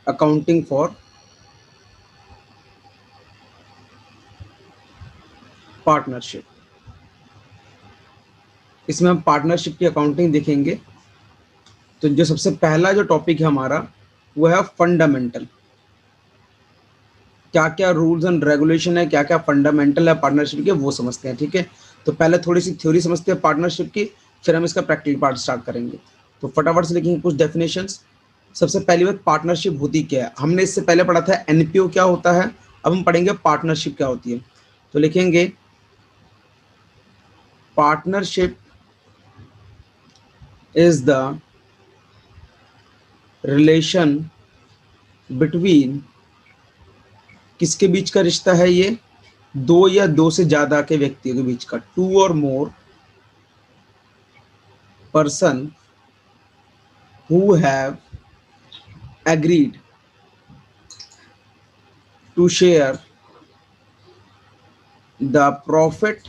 Accounting for partnership. इसमें हम partnership की अकाउंटिंग देखेंगे। तो जो सबसे पहला जो टॉपिक है हमारा वो है फंडामेंटल। क्या क्या रूल्स एंड रेगुलेशन है, क्या क्या फंडामेंटल है पार्टनरशिप के, वो समझते हैं। ठीक है, तो पहले थोड़ी सी थ्योरी समझते हैं पार्टनरशिप की, फिर हम इसका प्रैक्टिकल पार्ट स्टार्ट करेंगे। तो फटाफट से लिखेंगे कुछ डेफिनेशंस। सबसे पहली बात, पार्टनरशिप होती क्या है। हमने इससे पहले पढ़ा था एनपीओ क्या होता है, अब हम पढ़ेंगे पार्टनरशिप क्या होती है। तो लिखेंगे partnership is the relation between, किसके बीच का रिश्ता है ये, दो या दो से ज्यादा के व्यक्तियों के बीच का, टू और more person who have agreed to share the profit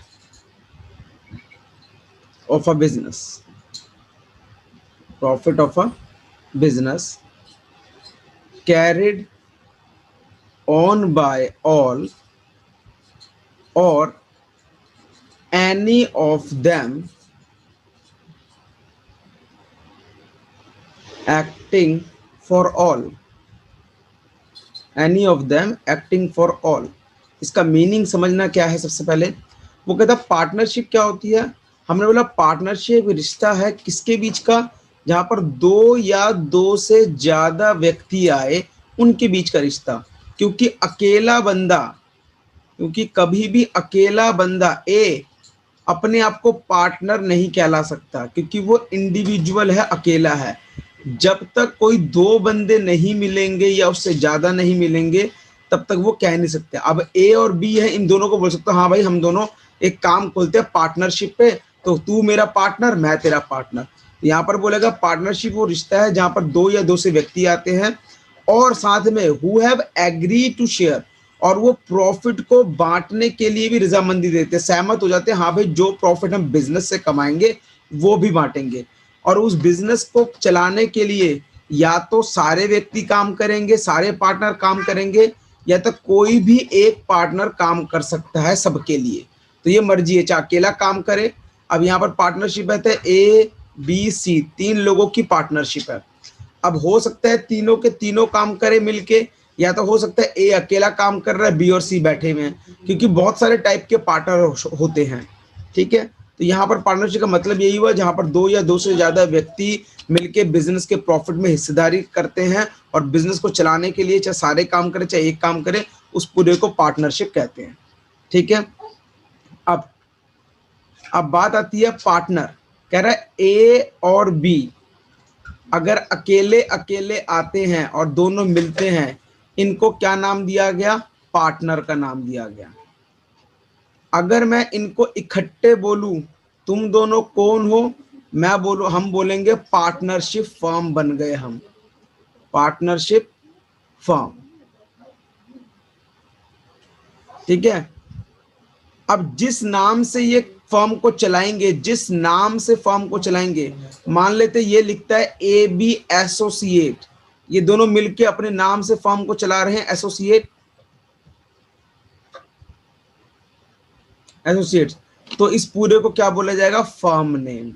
of a business, profit of a business carried on by all or any of them acting for all, any of them acting for all। इसका meaning समझना क्या है। सबसे पहले वो कहता partnership क्या होती है। हमने बोला पार्टनरशिप रिश्ता है किसके बीच का, जहां पर दो या दो से ज्यादा व्यक्ति आए उनके बीच का रिश्ता। क्योंकि अकेला बंदा, क्योंकि कभी भी अकेला बंदा ए अपने आप को पार्टनर नहीं कहला सकता, क्योंकि वो इंडिविजुअल है, अकेला है। जब तक कोई दो बंदे नहीं मिलेंगे या उससे ज्यादा नहीं मिलेंगे तब तक वो कह नहीं सकते। अब ए और बी है, इन दोनों को बोल सकते हो हाँ भाई हम दोनों एक काम खोलते हैं पार्टनरशिप पे, तो तू मेरा पार्टनर मैं तेरा पार्टनर। यहाँ पर बोलेगा पार्टनरशिप वो रिश्ता है जहां पर दो या दो से व्यक्ति आते हैं और साथ में who have agree to share, और वो प्रॉफिट को बांटने के लिए भी रजामंदी देते हैं, सहमत हो जाते हैं हाँ भाई जो प्रॉफिट हम बिजनेस से कमाएंगे वो भी बांटेंगे। और उस बिजनेस को चलाने के लिए या तो सारे व्यक्ति काम करेंगे, सारे पार्टनर काम करेंगे, या तो कोई भी एक पार्टनर काम कर सकता है सबके लिए। तो ये मर्जी है, चाहे अकेला काम करे। अब यहाँ पर पार्टनरशिप है ए बी सी, तीन लोगों की पार्टनरशिप है। अब हो सकता है तीनों के तीनों काम करे मिलके, या तो हो सकता है ए अकेला काम कर रहा है, बी और सी बैठे हुए हैं, क्योंकि बहुत सारे टाइप के पार्टनर होते हैं। ठीक है, तो यहाँ पर पार्टनरशिप का मतलब यही हुआ जहां पर दो या दो से ज्यादा व्यक्ति मिलके बिजनेस के प्रॉफिट में हिस्सेदारी करते हैं और बिजनेस को चलाने के लिए चाहे सारे काम करे चाहे एक काम करे, उस पूरे को पार्टनरशिप कहते हैं। ठीक है, अब बात आती है पार्टनर। कह रहा है ए और बी अगर अकेले अकेले आते हैं और दोनों मिलते हैं, इनको क्या नाम दिया गया, पार्टनर का नाम दिया गया। अगर मैं इनको इकट्ठे बोलूं तुम दोनों कौन हो, मैं बोलू हम बोलेंगे पार्टनरशिप फर्म बन गए हम, पार्टनरशिप फर्म। ठीक है, अब जिस नाम से ये फर्म को चलाएंगे, जिस नाम से फर्म को चलाएंगे, मान लेते ये लिखता है ए बी एसोसिएट, ये दोनों मिलके अपने नाम से फर्म को चला रहे हैं एसोसिएट, एसोसिएट, तो इस पूरे को क्या बोला जाएगा, फर्म नेम।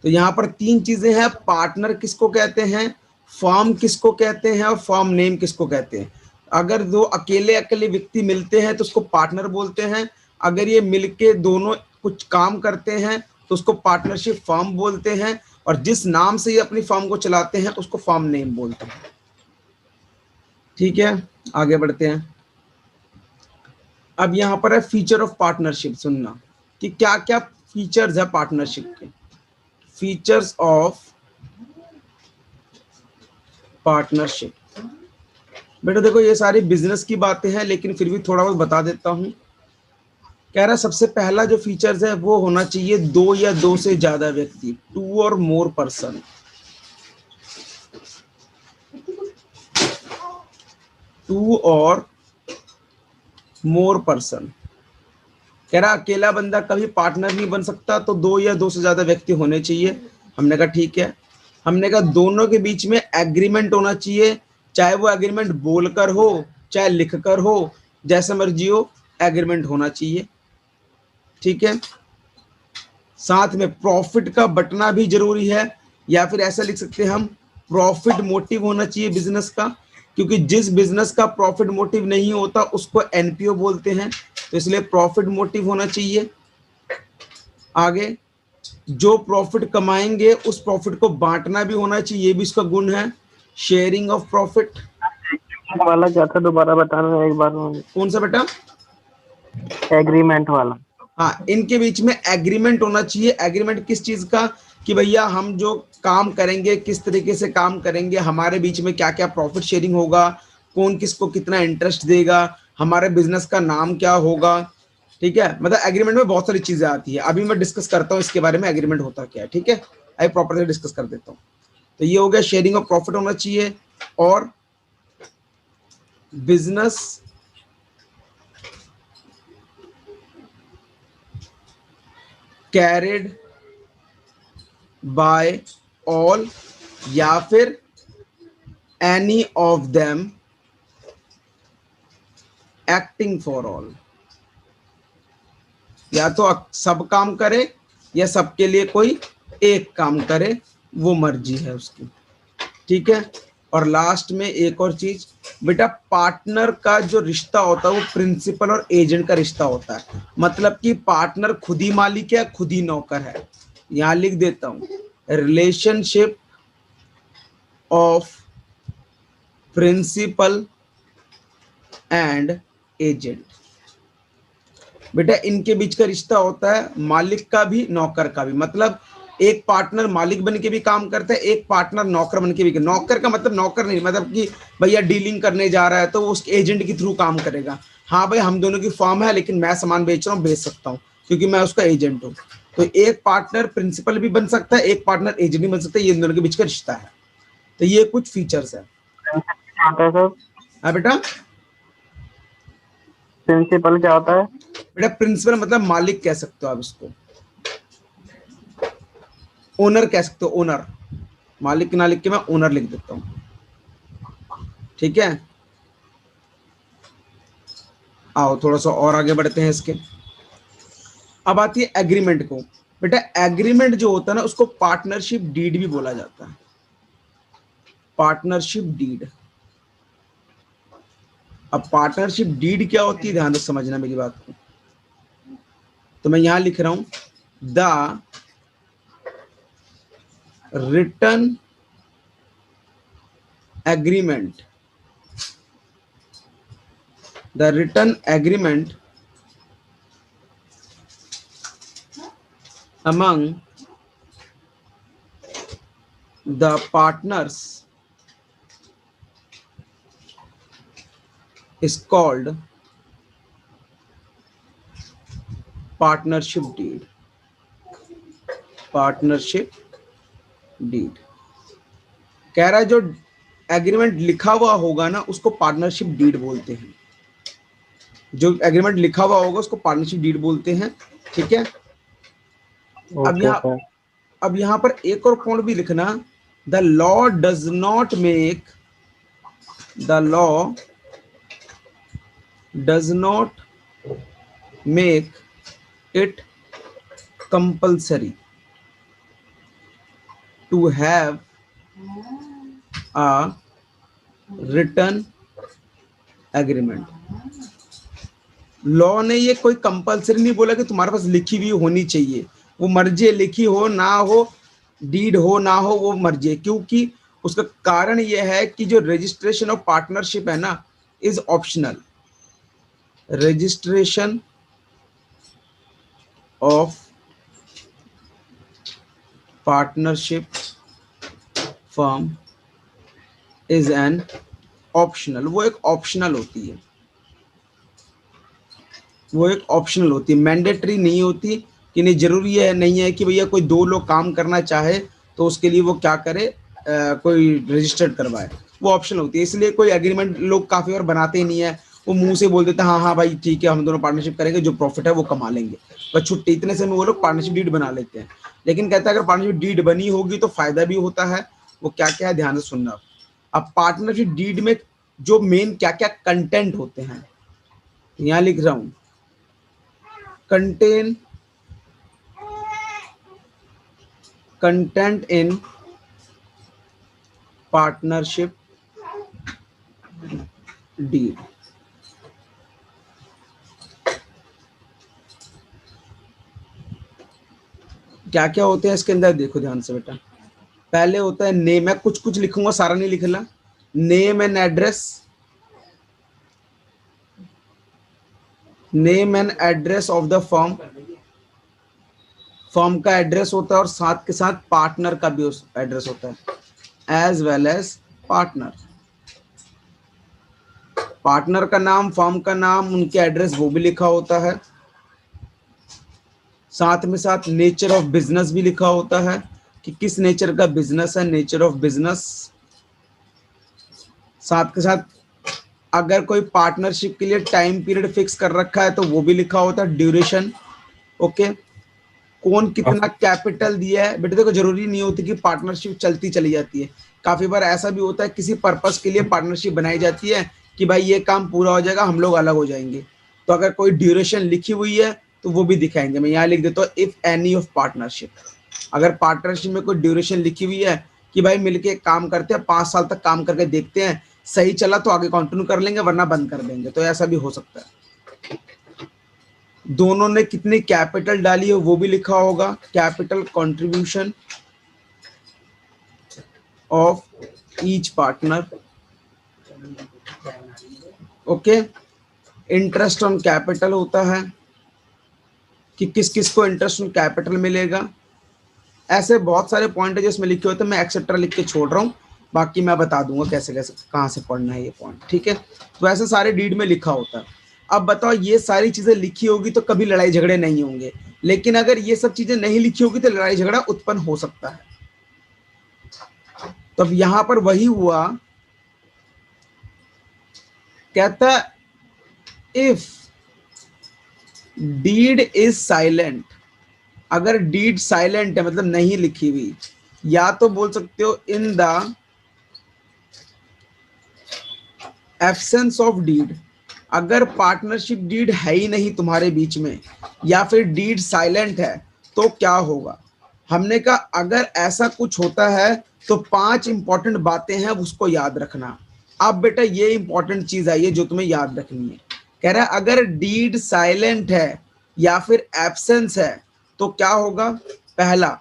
तो यहां पर तीन चीजें हैं, पार्टनर किसको कहते हैं, फर्म किसको कहते हैं और फर्म नेम किसको कहते हैं। अगर दो अकेले अकेले व्यक्ति मिलते हैं तो उसको पार्टनर बोलते हैं, अगर ये मिलके दोनों कुछ काम करते हैं तो उसको पार्टनरशिप फर्म बोलते हैं, और जिस नाम से ये अपनी फर्म को चलाते हैं उसको फर्म नेम बोलते हैं। ठीक है, आगे बढ़ते हैं। अब यहाँ पर है फीचर ऑफ पार्टनरशिप, सुनना कि क्या क्या फीचर्स है पार्टनरशिप के। फीचर्स ऑफ पार्टनरशिप, बेटा देखो ये सारी बिजनेस की बातें हैं लेकिन फिर भी थोड़ा बहुत बता देता हूं। कह रहा सबसे पहला जो फीचर्स है वो होना चाहिए दो या दो से ज्यादा व्यक्ति, टू और मोर पर्सन। टू और मोर पर्सन, कह रहा अकेला बंदा कभी पार्टनर नहीं बन सकता, तो दो या दो से ज्यादा व्यक्ति होने चाहिए। हमने कहा ठीक है। हमने कहा दोनों के बीच में एग्रीमेंट होना चाहिए चाहे वो एग्रीमेंट बोलकर हो चाहे लिखकर हो, जैसा मर्जी हो, एग्रीमेंट होना चाहिए। ठीक है, साथ में प्रॉफिट का बटना भी जरूरी है, या फिर ऐसा लिख सकते हैं हम, प्रॉफिट मोटिव होना चाहिए बिजनेस का, क्योंकि जिस बिजनेस का प्रॉफिट मोटिव नहीं होता उसको एनपीओ बोलते हैं, तो इसलिए प्रॉफिट मोटिव होना चाहिए। आगे, जो प्रॉफिट कमाएंगे उस प्रॉफिट को बांटना भी होना चाहिए, ये भी इसका गुण है, शेयरिंग ऑफ प्रॉफिट। वाला क्या था, दोबारा बताना एक बार। कौन सा बेटा? एग्रीमेंट वाला। हाँ, इनके बीच में एग्रीमेंट होना चाहिए। एग्रीमेंट किस चीज का? कि भैया हम जो काम करेंगे किस तरीके से काम करेंगे, हमारे बीच में क्या क्या प्रॉफिट शेयरिंग होगा, कौन किसको कितना इंटरेस्ट देगा, हमारे बिजनेस का नाम क्या होगा। ठीक है, मतलब एग्रीमेंट में बहुत सारी चीजें आती है, अभी मैं डिस्कस करता हूँ इसके बारे में, एग्रीमेंट होता क्या है। ठीक है, अभी प्रॉपर से डिस्कस कर देता हूँ। तो ये हो गया, शेयरिंग ऑफ प्रॉफिट होना चाहिए, और बिजनेस कैरिड बाय ऑल या फिर any of them acting for all, या तो सब काम करे या सबके लिए कोई एक काम करे, वो मर्जी है उसकी। ठीक है, और लास्ट में एक और चीज बेटा, पार्टनर का जो रिश्ता होता है वो प्रिंसिपल और एजेंट का रिश्ता होता है, मतलब कि पार्टनर खुद ही मालिक है खुद ही नौकर है। यहां लिख देता हूं, relationship of principal and agent. बेटा इनके बीच का रिश्ता होता है मालिक का भी नौकर का भी, मतलब एक पार्टनर मालिक बन के भी काम करता है, एक पार्टनर नौकर बन के भी। नौकर का मतलब नौकर नहीं, मतलब कि भैया डीलिंग करने जा रहा है तो वो उसके एजेंट के थ्रू काम करेगा। हाँ भाई, हम दोनों की फर्म है लेकिन मैं सामान बेच रहा हूँ, बेच सकता हूँ क्योंकि मैं उसका एजेंट हूँ। तो एक पार्टनर प्रिंसिपल भी बन सकता है, एक पार्टनर एजेंट भी बन सकता है, ये दोनों के बीच का रिश्ता है। तो ये कुछ फीचर्स है। हाँ बेटा, प्रिंसिपल क्या होता है? बेटा प्रिंसिपल मतलब मालिक कह सकते हो आप इसको, ओनर कह सकते हो, ओनर। मालिक ना लिख के मैं ओनर लिख देता हूं। ठीक है, आओ थोड़ा सा और आगे बढ़ते हैं इसके। अब आती है एग्रीमेंट को। बेटा एग्रीमेंट जो होता है ना उसको पार्टनरशिप डीड भी बोला जाता है, पार्टनरशिप डीड। अब पार्टनरशिप डीड क्या होती है, ध्यान से समझना मेरी बात को। तो मैं यहां लिख रहा हूं, the written agreement, the written agreement among the partners is called partnership deed, partnership deed। कह रहा है जो एग्रीमेंट लिखा हुआ होगा ना उसको पार्टनरशिप डीड बोलते हैं, जो एग्रीमेंट लिखा हुआ होगा उसको पार्टनरशिप डीड बोलते हैं। ठीक है, अब यहां पर एक और पॉइंट भी लिखना, the law does not make, the law does not make it compulsory to have a written agreement। Law ने ये कोई कंपल्सरी नहीं बोला कि तुम्हारे पास लिखी हुई होनी चाहिए, वो मर्जी, लिखी हो ना हो, डीड हो ना हो, वो मर्जी है। क्योंकि उसका कारण ये है कि जो रजिस्ट्रेशन ऑफ पार्टनरशिप है ना is optional. Registration of partnership firm is an optional, वो एक ऑप्शनल होती है, वो एक ऑप्शनल होती है, मैंडेटरी नहीं होती कि नहीं, जरूरी है नहीं है कि भैया कोई दो लोग काम करना चाहे तो उसके लिए वो क्या करे, कोई रजिस्टर्ड करवाए, वो ऑप्शनल होती है। इसलिए कोई एग्रीमेंट लोग काफी बार बनाते ही नहीं है, वो मुंह से बोल देते हैं हाँ हाँ भाई ठीक है हम दोनों पार्टनरशिप करेंगे, जो प्रॉफिट है वो कमा लेंगे, बस छुट्टी, इतने से में वो लोग पार्टनरशिप डीड बना लेते हैं। लेकिन कहता है अगर पार्टनरशिप डीड बनी होगी तो फायदा भी होता है, वो क्या क्या है ध्यान से सुनना। अब पार्टनरशिप डीड में जो मेन क्या क्या कंटेंट होते हैं, यहां लिख रहा हूं, content content in partnership deed. क्या क्या होते हैं इसके अंदर, देखो ध्यान से बेटा। पहले होता है नेम, मैं कुछ कुछ लिखूंगा, सारा नहीं लिखना। Name and address, name and address of the firm, firm का एड्रेस होता है और साथ के साथ पार्टनर का भी एड्रेस होता है, as well as partner. Partner का नाम, फर्म का नाम, उनके एड्रेस वो भी लिखा होता है। साथ में साथ नेचर ऑफ बिजनेस भी लिखा होता है कि किस नेचर का बिजनेस है, नेचर ऑफ बिजनेस। साथ के साथ अगर कोई पार्टनरशिप के लिए टाइम पीरियड फिक्स कर रखा है तो वो भी लिखा होता है, ड्यूरेशन। ओके, कौन कितना कैपिटल दिया है। बेटे देखो, जरूरी नहीं होती कि पार्टनरशिप चलती चली जाती है। काफी बार ऐसा भी होता है किसी पर्पस के लिए पार्टनरशिप बनाई जाती है कि भाई ये काम पूरा हो जाएगा, हम लोग अलग हो जाएंगे। तो अगर कोई ड्यूरेशन लिखी हुई है तो वो भी दिखाएंगे। मैं यहाँ लिख देता हूँ, इफ एनी ऑफ पार्टनरशिप। अगर पार्टनरशिप में कोई ड्यूरेशन लिखी हुई है कि भाई मिलके काम करते हैं, 5 साल तक काम करके देखते हैं, सही चला तो आगे कंटिन्यू कर लेंगे, वरना बंद कर देंगे, तो ऐसा भी हो सकता है। दोनों ने कितनी कैपिटल डाली है वो भी लिखा होगा, capital contribution of each partner. Okay, interest on capital होता है कि किस किस को इंटरेस्ट ऑन कैपिटल मिलेगा। ऐसे बहुत सारे पॉइंट है जो इसमें लिखे होते हैं, मैं एक्सेट्रा लिख के छोड़ रहा हूँ, बाकी मैं बता दूंगा कैसे कैसे कहाँ से पढ़ना है ये पॉइंट, ठीक है। तो ऐसे सारे डीड में लिखा होता है। अब बताओ, ये सारी चीजें लिखी होगी तो कभी लड़ाई झगड़े नहीं होंगे, लेकिन अगर ये सब चीजें नहीं लिखी होगी तो लड़ाई झगड़ा उत्पन्न हो सकता है। तो अब यहां पर वही हुआ, कहता इफ डीड इज साइलेंट। अगर डीड साइलेंट है मतलब नहीं लिखी हुई, या तो बोल सकते हो in the absence of deed. अगर पार्टनरशिप डीड है ही नहीं तुम्हारे बीच में, या फिर डीड साइलेंट है, तो क्या होगा। हमने कहा अगर ऐसा कुछ होता है तो 5 इंपॉर्टेंट बातें हैं, उसको याद रखना। अब बेटा ये इंपॉर्टेंट चीज आई है जो तुम्हें याद रखनी है। कह रहा है अगर डीड साइलेंट है या फिर एब्सेंस है तो क्या होगा। पहला,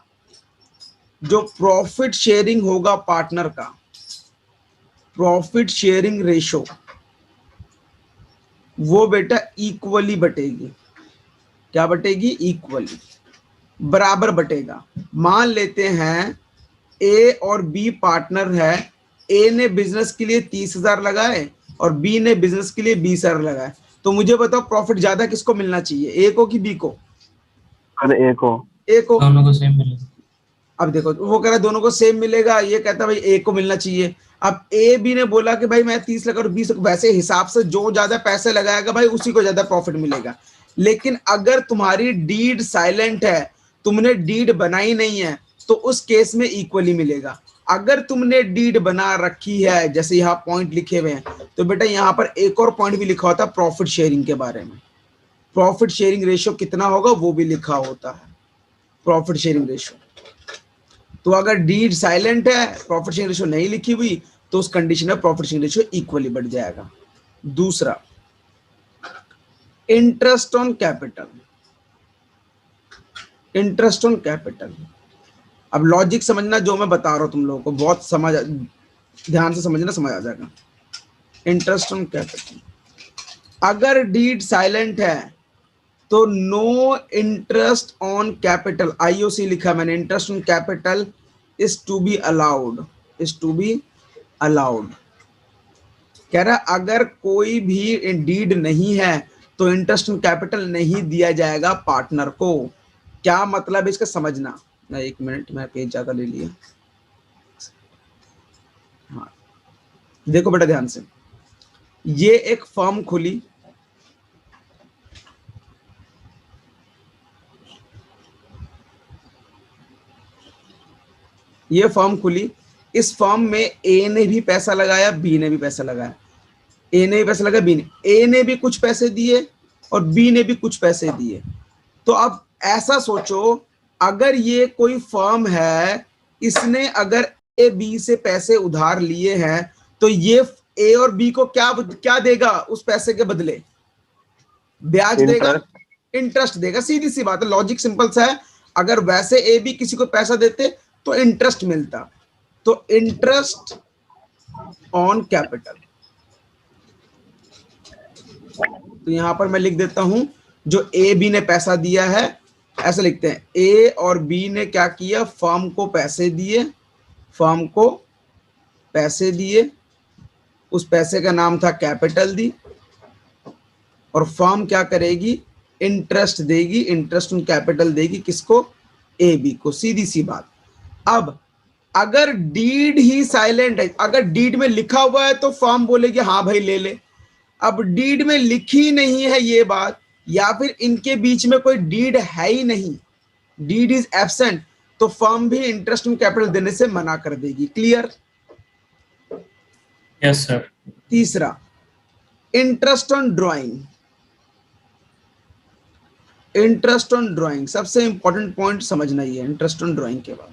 जो प्रॉफिट शेयरिंग होगा पार्टनर का, प्रॉफिट शेयरिंग रेशो, वो बेटा इक्वली बटेगी। क्या बटेगी, इक्वली, बराबर बटेगा। मान लेते हैं ए और बी पार्टनर है, ए ने बिजनेस के लिए 30,000 लगाए और बी ने बिजनेस के लिए 20,000 लगाए, तो मुझे बताओ प्रॉफिट ज्यादा किसको मिलना चाहिए, ए को कि बी को। अरे एक हो, ए को। दोनों को सेम मिलेगा। अब देखो, वो कह रहा है दोनों को सेम मिलेगा, ये कहता है भाई ए को मिलना चाहिए। अब ए बी ने बोला कि भाई मैं 30 लगा और 20, वैसे हिसाब से जो ज्यादा पैसे लगाएगा भाई उसी को ज्यादा प्रॉफिट मिलेगा। लेकिन अगर तुम्हारी डीड साइलेंट है, तुमने डीड बनाई नहीं है, तो उस केस में इक्वली मिलेगा। अगर तुमने डीड बना रखी है, जैसे यहाँ पॉइंट लिखे हुए हैं, तो बेटा यहाँ पर एक और पॉइंट भी लिखा होता है प्रॉफिट शेयरिंग के बारे में। प्रॉफिट शेयरिंग रेशियो कितना होगा वो भी लिखा होता है, प्रॉफिट शेयरिंग रेशियो। तो अगर डीड साइलेंट है, प्रॉफिट शेयरिंग रेशियो नहीं लिखी हुई, तो उस कंडीशन में प्रॉफिट शेयरिंग रेशियो इक्वली बढ़ जाएगा। दूसरा, interest on capital, interest on capital. अब लॉजिक समझना, जो मैं बता रहा हूं तुम लोगों को बहुत समझ, ध्यान से समझना, समझ आ जाएगा। इंटरेस्ट ऑन कैपिटल, अगर डीड साइलेंट है तो no interest on capital, IOC लिखा मैंने, interest on capital is to be allowed, is to be allowed. कह रहा अगर कोई भी डीड नहीं है तो इंटरेस्ट ऑन कैपिटल नहीं दिया जाएगा पार्टनर को। क्या मतलब है इसका, समझना। ना 1 मिनट, मैं पेज ज्यादा ले लिया। हाँ देखो बेटा ध्यान से, ये एक फर्म खुली, ये फर्म खुली, इस फर्म में ए ने भी पैसा लगाया, बी ने भी पैसा लगाया, ए ने भी पैसा लगाया, बी ने, ए ने भी कुछ पैसे दिए और बी ने भी कुछ पैसे दिए। तो अब ऐसा सोचो, अगर ये कोई फर्म है, इसने अगर ए बी से पैसे उधार लिए हैं, तो ये ए और बी को क्या क्या देगा उस पैसे के बदले? ब्याज देगा, इंटरेस्ट देगा। सीधी सी बात है, लॉजिक सिंपल सा है। अगर वैसे ए बी किसी को पैसा देते तो इंटरेस्ट मिलता, तो इंटरेस्ट ऑन कैपिटल। तो यहां पर मैं लिख देता हूं, जो ए बी ने पैसा दिया है, ऐसा लिखते हैं, ए और बी ने क्या किया, फर्म को पैसे दिए, फर्म को पैसे दिए, उस पैसे का नाम था कैपिटल दी, और फर्म क्या करेगी, इंटरेस्ट देगी, इंटरेस्ट ऑन कैपिटल देगी, किसको, ए बी को। सीधी सी बात। अब अगर डीड ही साइलेंट है, अगर डीड में लिखा हुआ है तो फर्म बोलेगी हाँ भाई ले ले। अब डीड में लिखी नहीं है ये बात, या फिर इनके बीच में कोई डीड है ही नहीं, डीड इज एब्सेंट, तो फर्म भी इंटरेस्ट ऑन कैपिटल देने से मना कर देगी। क्लियर? Yes sir. तीसरा, interest on drawing. Interest on drawing सबसे इंपॉर्टेंट पॉइंट समझना ही है। इंटरेस्ट ऑन ड्राइंग के बाद,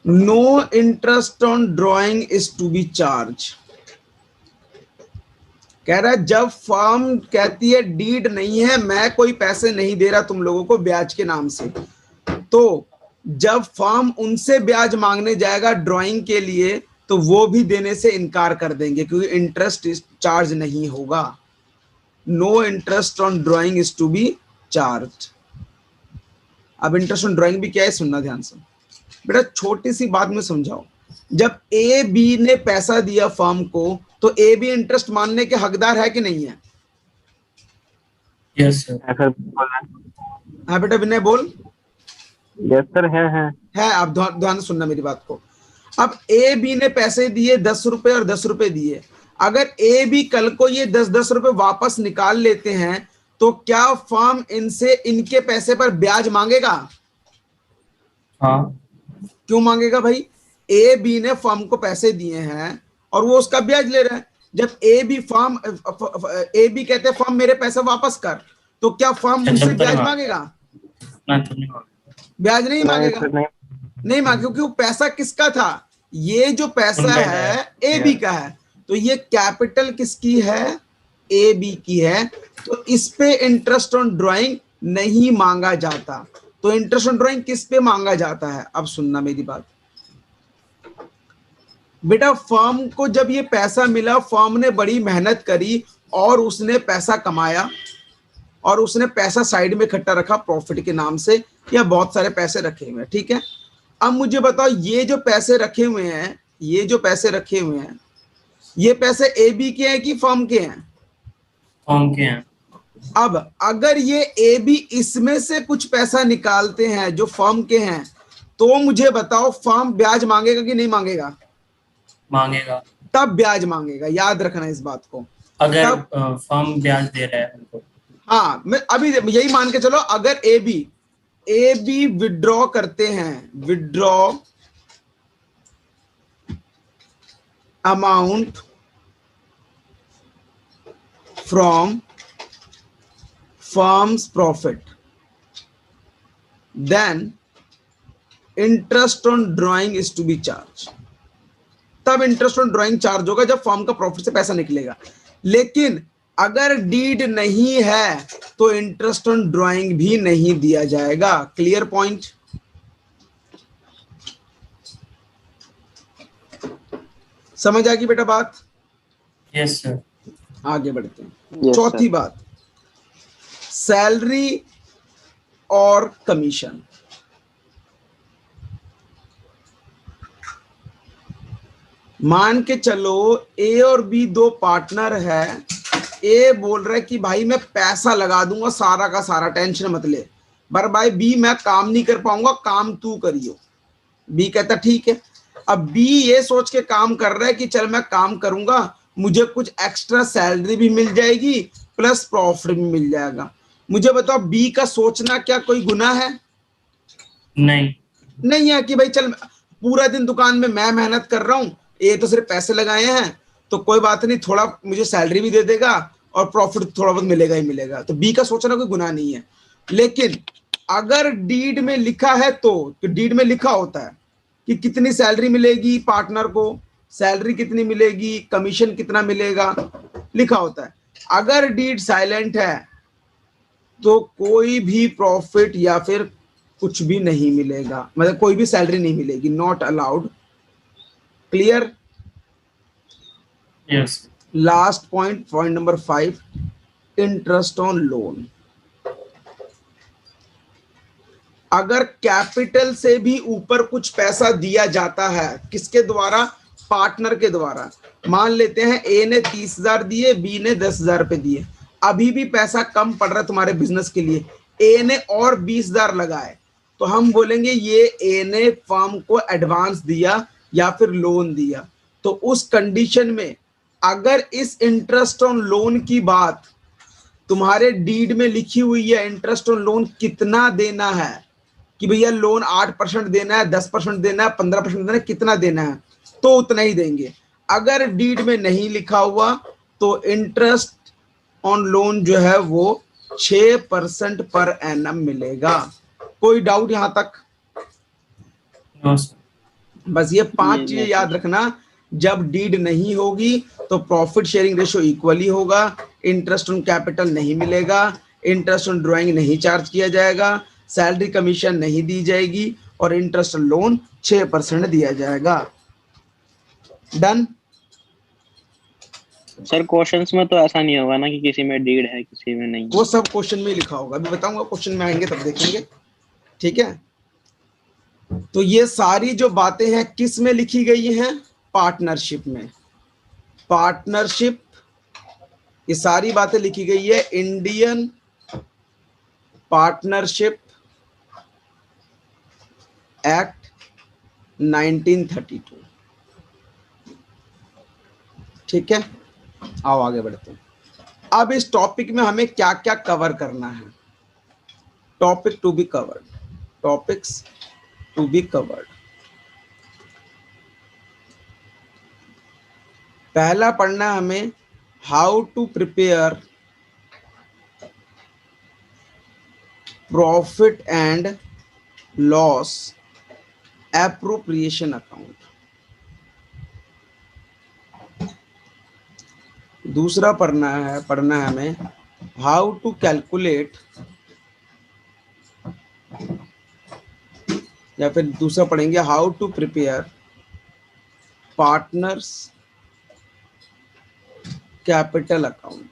no interest on drawing is to be charge. कह रहा है जब फर्म कहती है डीड नहीं है, मैं कोई पैसे नहीं दे रहा तुम लोगों को ब्याज के नाम से, तो जब फर्म उनसे ब्याज मांगने जाएगा ड्राइंग के लिए, तो वो भी देने से इनकार कर देंगे, क्योंकि इंटरेस्ट चार्ज नहीं होगा। No interest on drawing is to be charge. अब इंटरेस्ट ऑन ड्राइंग भी क्या है, सुनना ध्यान से बेटा। छोटी सी बात में समझाओ, जब ए बी ने पैसा दिया फर्म को, तो ए बी इंटरेस्ट मानने के हकदार है कि नहीं है? Yes sir. हाँ बेटा विनय बोल। यस सर, है। आप ध्यान से सुनना मेरी बात को। अब ए बी ने पैसे दिए 10 रुपए और 10 रुपए दिए। अगर ए बी कल को ये 10-10 रुपए वापस निकाल लेते हैं, तो क्या फर्म इनसे इनके पैसे पर ब्याज मांगेगा? हाँ। क्यों मांगेगा भाई? ए बी ने फर्म को पैसे दिए हैं और वो उसका ब्याज ले रहा है। जब ए बी कहते हैं फर्म मेरे पैसे वापस कर, तो क्या फर्म उनसे ब्याज मांगेगा? ब्याज नहीं मांगेगा, नहीं मांगे, क्योंकि वो पैसा किसका था? ये जो पैसा है ए बी का है, तो ये कैपिटल किसकी है? ए बी की है। तो इस पे इंटरेस्ट ऑन ड्राइंग नहीं मांगा जाता। तो इंटरेस्ट ऑन ड्राइंग किस पे मांगा जाता है? अब सुनना मेरी बात बेटा। फर्म को जब ये पैसा मिला, फर्म ने बड़ी मेहनत करी और उसने पैसा कमाया, और उसने पैसा साइड में इकट्ठा रखा प्रॉफिट के नाम से, या बहुत सारे पैसे रखे हुए हैं, ठीक है। अब मुझे बताओ, ये जो पैसे रखे हुए हैं, ये जो पैसे रखे हुए हैं, ये पैसे ए बी के हैं कि फर्म के हैं? फर्म के हैं। अब अगर ये ए बी इसमें से कुछ पैसा निकालते हैं जो फर्म के हैं, तो मुझे बताओ फर्म ब्याज मांगेगा कि नहीं मांगेगा? मांगेगा। तब ब्याज मांगेगा, याद रखना इस बात को। अगर फर्म ब्याज दे रहा है उनको। हाँ, मैं अभी यही मान के चलो, अगर ए बी विड्रॉ करते हैं, withdraw amount from firms profit, then interest on drawing is to be charge. तब इंटरेस्ट ऑन ड्राइंग चार्ज होगा जब फर्म का प्रॉफिट से पैसा निकलेगा। लेकिन अगर डीड नहीं है तो इंटरेस्ट ऑन ड्राइंग भी नहीं दिया जाएगा। Clear point? समझ आ गई बेटा बात? Yes sir. आगे बढ़ते हैं। चौथी बात, सैलरी और कमीशन। मान के चलो ए और बी दो पार्टनर है। ए बोल रहा है कि भाई मैं पैसा लगा दूंगा सारा का सारा, टेंशन मत ले। पर भाई बी मैं काम नहीं कर पाऊंगा, काम तू करियो। बी कहता ठीक है। अब बी ये सोच के काम कर रहा है कि चल मैं काम करूंगा, मुझे कुछ एक्स्ट्रा सैलरी भी मिल जाएगी प्लस प्रॉफिट भी मिल जाएगा। मुझे बताओ बी का सोचना क्या कोई गुनाह है? नहीं, नहीं है कि भाई चल पूरा दिन दुकान में मैं मेहनत कर रहा हूं, ये तो सिर्फ पैसे लगाए हैं, तो कोई बात नहीं, थोड़ा मुझे सैलरी भी दे देगा और प्रॉफिट थोड़ा बहुत मिलेगा ही मिलेगा, तो बी का सोचना कोई गुनाह नहीं है। लेकिन अगर डीड में लिखा है तो डीड में लिखा होता है कि कितनी सैलरी मिलेगी पार्टनर को, सैलरी कितनी मिलेगी, कमीशन कितना मिलेगा, लिखा होता है। अगर डीड साइलेंट है तो कोई भी प्रॉफिट या फिर कुछ भी नहीं मिलेगा, मतलब कोई भी सैलरी नहीं मिलेगी, not allowed. Clear? Yes. Last point, point number 5, interest on loan. अगर कैपिटल से भी ऊपर कुछ पैसा दिया जाता है, किसके द्वारा? पार्टनर के द्वारा। मान लेते हैं ए ने 30,000 दिए, बी ने 10,000 रुपए दिए, अभी भी पैसा कम पड़ रहा है तुम्हारे बिजनेस के लिए, ए ने और 20,000 लगाए, तो हम बोलेंगे ये ए ने फर्म को एडवांस दिया या फिर लोन दिया। तो उस कंडीशन में अगर इस इंटरेस्ट ऑन लोन की बात तुम्हारे डीड में लिखी हुई है, इंटरेस्ट ऑन लोन कितना देना है, कि भैया लोन 8% देना है, 10% देना है, 15% देना है, कितना देना है, तो उतना ही देंगे। अगर डीड में नहीं लिखा हुआ तो इंटरेस्ट ऑन लोन जो है वो 6% पर एनम मिलेगा। कोई डाउट यहां तक? बस ये 5 चीजें याद रखना। जब डीड नहीं होगी तो प्रॉफिट शेयरिंग रेशियो इक्वली होगा, इंटरेस्ट ऑन कैपिटल नहीं मिलेगा, इंटरेस्ट ऑन ड्राइंग नहीं चार्ज किया जाएगा, सैलरी कमीशन नहीं दी जाएगी और इंटरेस्ट ऑन लोन 6% दिया जाएगा। डन? सर क्वेश्चंस में तो ऐसा नहीं होगा ना कि किसी में डीड है किसी में नहीं? वो सब क्वेश्चन में लिखा होगा, अभी बताऊंगा, क्वेश्चन में आएंगे तब देखेंगे। ठीक है, तो ये सारी जो बातें हैं किस में लिखी गई हैं? पार्टनरशिप में। पार्टनरशिप, ये सारी बातें लिखी गई है इंडियन पार्टनरशिप एक्ट 1932। ठीक है, आओ आगे बढ़ते हैं। अब इस टॉपिक में हमें क्या क्या कवर करना है? Topic to be covered, topics to be covered. पहला पढ़ना हमें how to prepare profit and loss appropriation account. दूसरा पढ़ना है हमें हाउ टू कैलकुलेट, या फिर दूसरा पढ़ेंगे how to prepare partners capital account.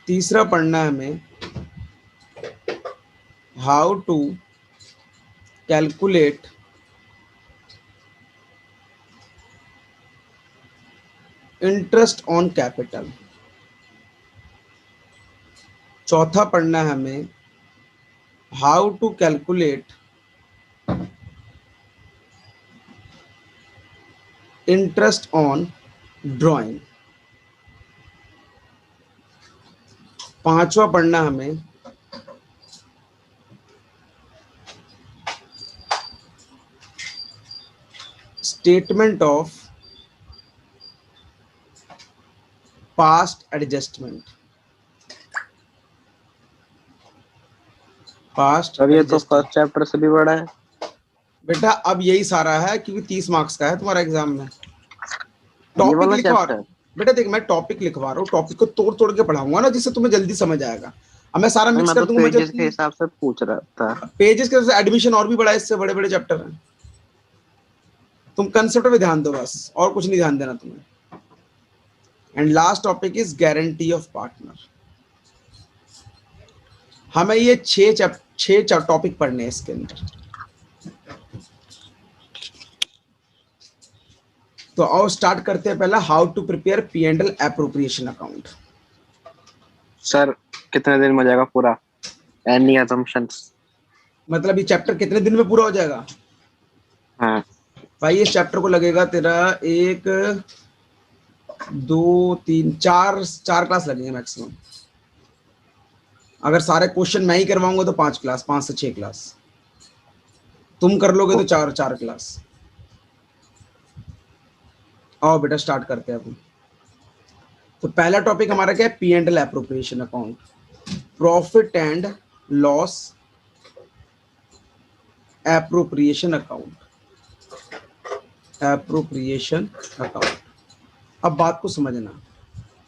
तीसरा पढ़ना हमें how to calculate interest on capital. चौथा पढ़ना है हमें how to calculate interest on drawing. पांचवा पढ़ना हमें statement of past adjustment. Past, अब ये तो फर्स्ट चैप्टर से भी बड़ा है बेटा। अब यही सारा है क्योंकि 30 मार्क्स का है तुम्हारा एग्जाम में। ये टॉपिक वाला लिखवा चैप्टर? बेटा देख, मैं टॉपिक लिखवा रहा हूँ, टॉपिक को तोड़ तोड़ के पढ़ाऊंगा ना, जिससे तुम्हें जल्दी समझ आएगा। अब मैं सारा मिक्स कर दूंगा, पेजेस के हिसाब से पूछ रहा था। पेजेस के हिसाब से एडमिशन और भी बड़ा है, इससे बड़े बड़े चैप्टर हैं। तुम कंसेप्ट पे ध्यान दो बस, और कुछ नहीं ध्यान देना तुम्हें। And last topic is guarantee of partner. हमें ये 6 टॉपिक पढ़ने हैं इसके अंदर। तो आओ स्टार्ट करते हैं। पहला how to prepare P&L appropriation account. Sir कितने दिन में हो जाएगा पूरा? Any assumptions? मतलब ये चैप्टर कितने दिन में पूरा हो जाएगा? हाँ भाई इस चैप्टर को लगेगा तेरा 1 2 3 4 क्लास लगेंगे मैक्सिमम। अगर सारे क्वेश्चन मैं ही करवाऊंगा तो 5 क्लास, 5 से 6 क्लास। तुम कर लोगे तो 4 क्लास। आओ बेटा स्टार्ट करते हैं अपन। तो पहला टॉपिक हमारा क्या है, P and L appropriation account, profit and loss appropriation account, appropriation account. अब बात को समझना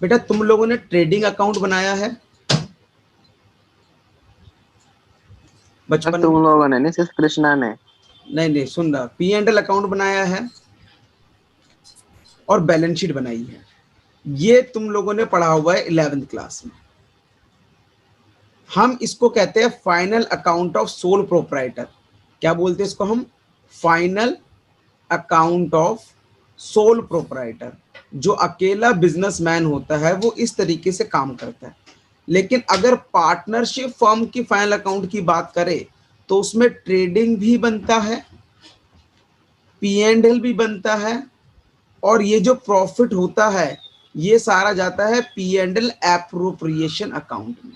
बेटा, तुम लोगों ने ट्रेडिंग अकाउंट बनाया है बचपन तुम में? लोगों ने नहीं, सिर्फ कृष्णा ने। नहीं नहीं, सुन रहा, पी एंड एल अकाउंट बनाया है और बैलेंस शीट बनाई है, ये तुम लोगों ने पढ़ा हुआ है 11th क्लास में। हम इसको कहते हैं final account of sole proprietor. क्या बोलते हैं इसको हम? Final account of sole proprietor. जो अकेला बिजनेसमैन होता है वो इस तरीके से काम करता है। लेकिन अगर पार्टनरशिप फर्म की फाइनल अकाउंट की बात करें तो उसमें ट्रेडिंग भी बनता है, पी एंड एल भी बनता है, और ये जो प्रॉफिट होता है ये सारा जाता है P and L appropriation account में।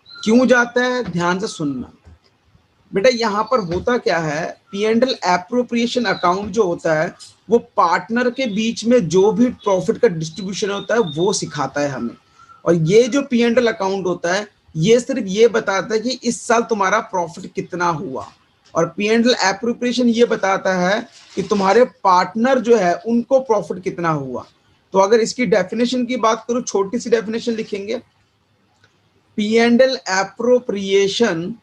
क्यों जाता है, ध्यान से सुनना बेटा। यहां पर होता क्या है, P and L appropriation account जो होता है वो पार्टनर के बीच में जो भी प्रॉफिट का डिस्ट्रीब्यूशन होता है वो सिखाता है हमें। और ये जो पी एंड एल अकाउंट होता है ये सिर्फ ये बताता है कि इस साल तुम्हारा प्रॉफिट कितना हुआ, और पी एंड एल एप्रोप्रिएशन ये बताता है कि तुम्हारे पार्टनर जो है उनको प्रॉफिट कितना हुआ। तो अगर इसकी डेफिनेशन की बात करूं, छोटी सी डेफिनेशन लिखेंगे, P and L appropriation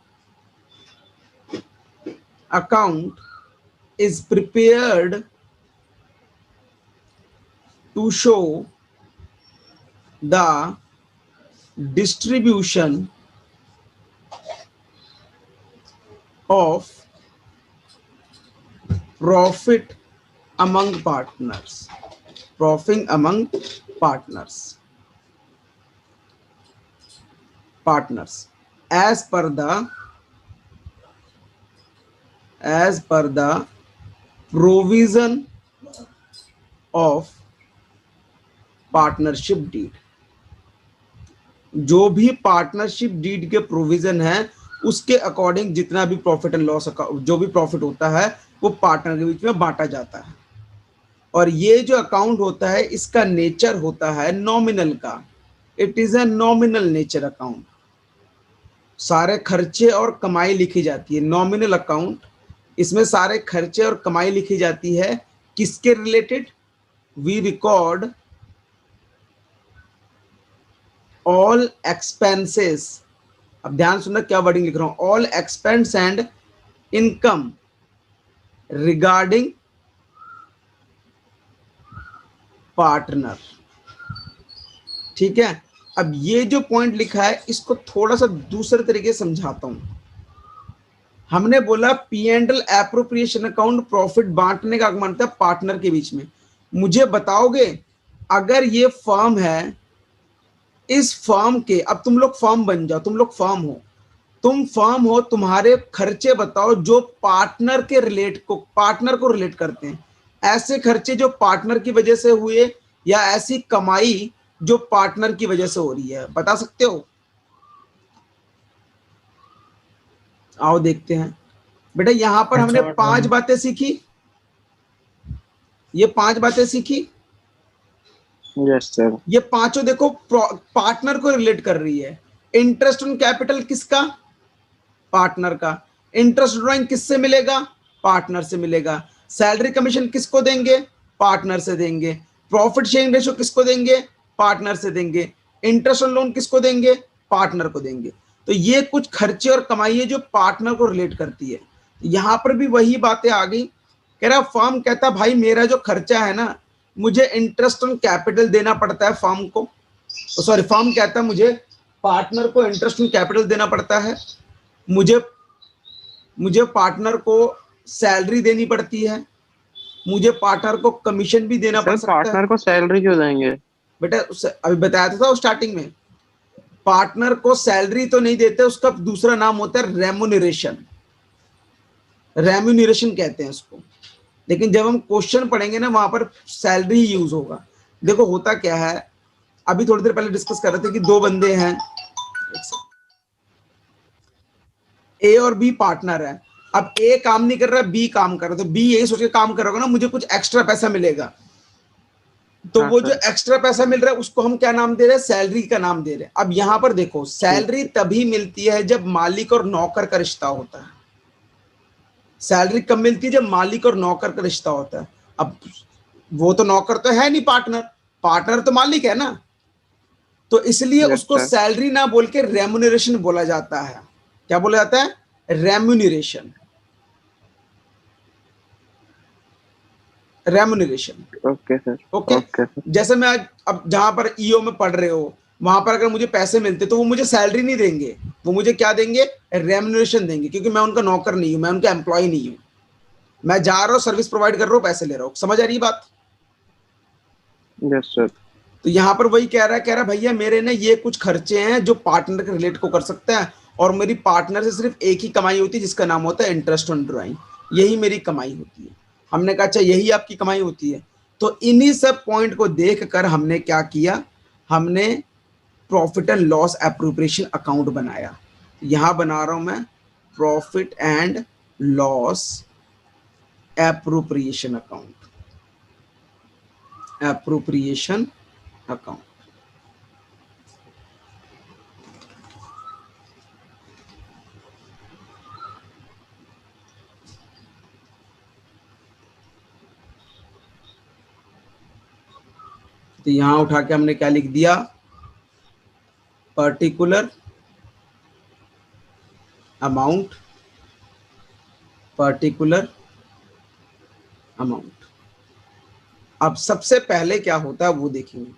account is prepared to show the distribution of profit among partners, profit among partners as per the provision of partnership deed. जो भी पार्टनरशिप डीड के प्रोविजन है उसके अकॉर्डिंग जितना भी प्रॉफिट एंड लॉस जो भी profit होता है वो पार्टनर के बीच में बांटा जाता है। और ये जो अकाउंट होता है इसका नेचर होता है नॉमिनल का। It is a nominal nature account. सारे खर्चे और कमाई लिखी जाती है, नॉमिनल अकाउंट। इसमें सारे खर्चे और कमाई लिखी जाती है। किसके related? We record all expenses. अब ध्यान सुनना क्या वर्डिंग लिख रहा हूं, all expense and income regarding partner. ठीक है, अब ये जो पॉइंट लिखा है इसको थोड़ा सा दूसरे तरीके से समझाता हूं। हमने बोला P and L appropriation account profit बांटने का मतलब है पार्टनर के बीच में। मुझे बताओगे अगर ये फर्म है, इस फर्म के, अब तुम लोग फर्म बन जाओ, तुम लोग फर्म हो, तुम फर्म हो, तुम्हारे खर्चे बताओ जो पार्टनर को रिलेट करते हैं। ऐसे खर्चे जो पार्टनर की वजह से हुए या ऐसी कमाई जो पार्टनर की वजह से हो रही है, बता सकते हो? आओ देखते हैं बेटा। यहां पर हमने 5 बातें सीखी, ये 5 बातें सीखी। Yes sir. ये पांचों देखो पार्टनर को रिलेट कर रही है। इंटरेस्ट ऑन कैपिटल किसका? पार्टनर का। इंटरेस्ट ड्राइंग किससे मिलेगा? पार्टनर से मिलेगा। सैलरी कमीशन किसको देंगे? पार्टनर से देंगे। प्रॉफिट शेयरिंग रेशियो किसको देंगे? पार्टनर से देंगे। इंटरेस्ट ऑन लोन किसको देंगे? पार्टनर को देंगे। तो ये कुछ खर्चे और कमाई है जो पार्टनर को रिलेट करती है। यहां पर भी वही बातें आ गई। कह रहा फर्म कहता भाई मेरा जो खर्चा है ना, मुझे इंटरेस्ट ऑन कैपिटल देना पड़ता है फर्म को, सॉरी फर्म कहता मुझे पार्टनर को इंटरेस्ट ऑन कैपिटल देना पड़ता है, मुझे पार्टनर को सैलरी देनी पड़ती है, मुझे पार्टनर को कमीशन भी देना पड़ सकता है। पार्टनर को सैलरी क्यों देंगे बेटा? अभी बताया था स्टार्टिंग में, पार्टनर को सैलरी तो नहीं देते, उसका दूसरा नाम होता है रेम्यूनरेशन। रेम्यूनरेशन कहते हैं उसको। लेकिन जब हम क्वेश्चन पढ़ेंगे ना वहां पर सैलरी ही यूज होगा। देखो होता क्या है, अभी थोड़ी देर पहले डिस्कस कर रहे थे कि 2 बंदे हैं, ए और बी पार्टनर है। अब ए काम नहीं कर रहा, बी काम कर रहा है, तो बी यही सोच के काम कर रहा होगा ना, मुझे कुछ एक्स्ट्रा पैसा मिलेगा। तो हाँ वो सर। जो एक्स्ट्रा पैसा मिल रहा है उसको हम क्या नाम दे रहे हैं? सैलरी का नाम दे रहे हैं। अब यहां पर देखो, सैलरी तभी मिलती है जब मालिक और नौकर का रिश्ता होता है। सैलरी कब मिलती है? जब मालिक और नौकर का रिश्ता होता है। अब वो तो नौकर तो है नहीं, पार्टनर, पार्टनर तो मालिक है ना, तो इसलिए यस उसको सर। सैलरी ना बोल के रेम्युनरेशन बोला जाता है। क्या बोला जाता है? Remuneration. Remuneration. Okay sir. Okay. Okay sir. जैसे मैं आज, अब जहां पर ईओ में पढ़ रहे हो, वहां पर अगर मुझे पैसे मिलते तो वो मुझे सैलरी नहीं देंगे, वो मुझे क्या देंगे? रेम्युनरेशन देंगे, क्योंकि मैं उनका नौकर नहीं हूं, मैं उनका एम्प्लॉय नहीं हूं। मैं जा रहा हूं, सर्विस प्रोवाइड कर रहा हूं, पैसे ले रहा हूं। समझ आ रही है बात? Yes sir. तो यहाँ पर वही कह रहा है भैया मेरे ना ये कुछ खर्चे हैं जो पार्टनर के रिलेट को कर सकते हैं, और मेरी पार्टनर से सिर्फ एक ही कमाई होती है जिसका नाम होता है इंटरेस्ट ऑन ड्राइंग। यही मेरी कमाई होती है। हमने कहा अच्छा यही आपकी कमाई होती है। तो इन्हीं सब पॉइंट को देख कर हमने क्या किया? हमने profit and loss appropriation account बनाया। यहाँ बना रहा हूं मैं profit and loss appropriation account. Appropriation account. तो यहां उठा के हमने क्या लिख दिया? Particular amount, particular amount. अब सबसे पहले क्या होता है वो देखेंगे।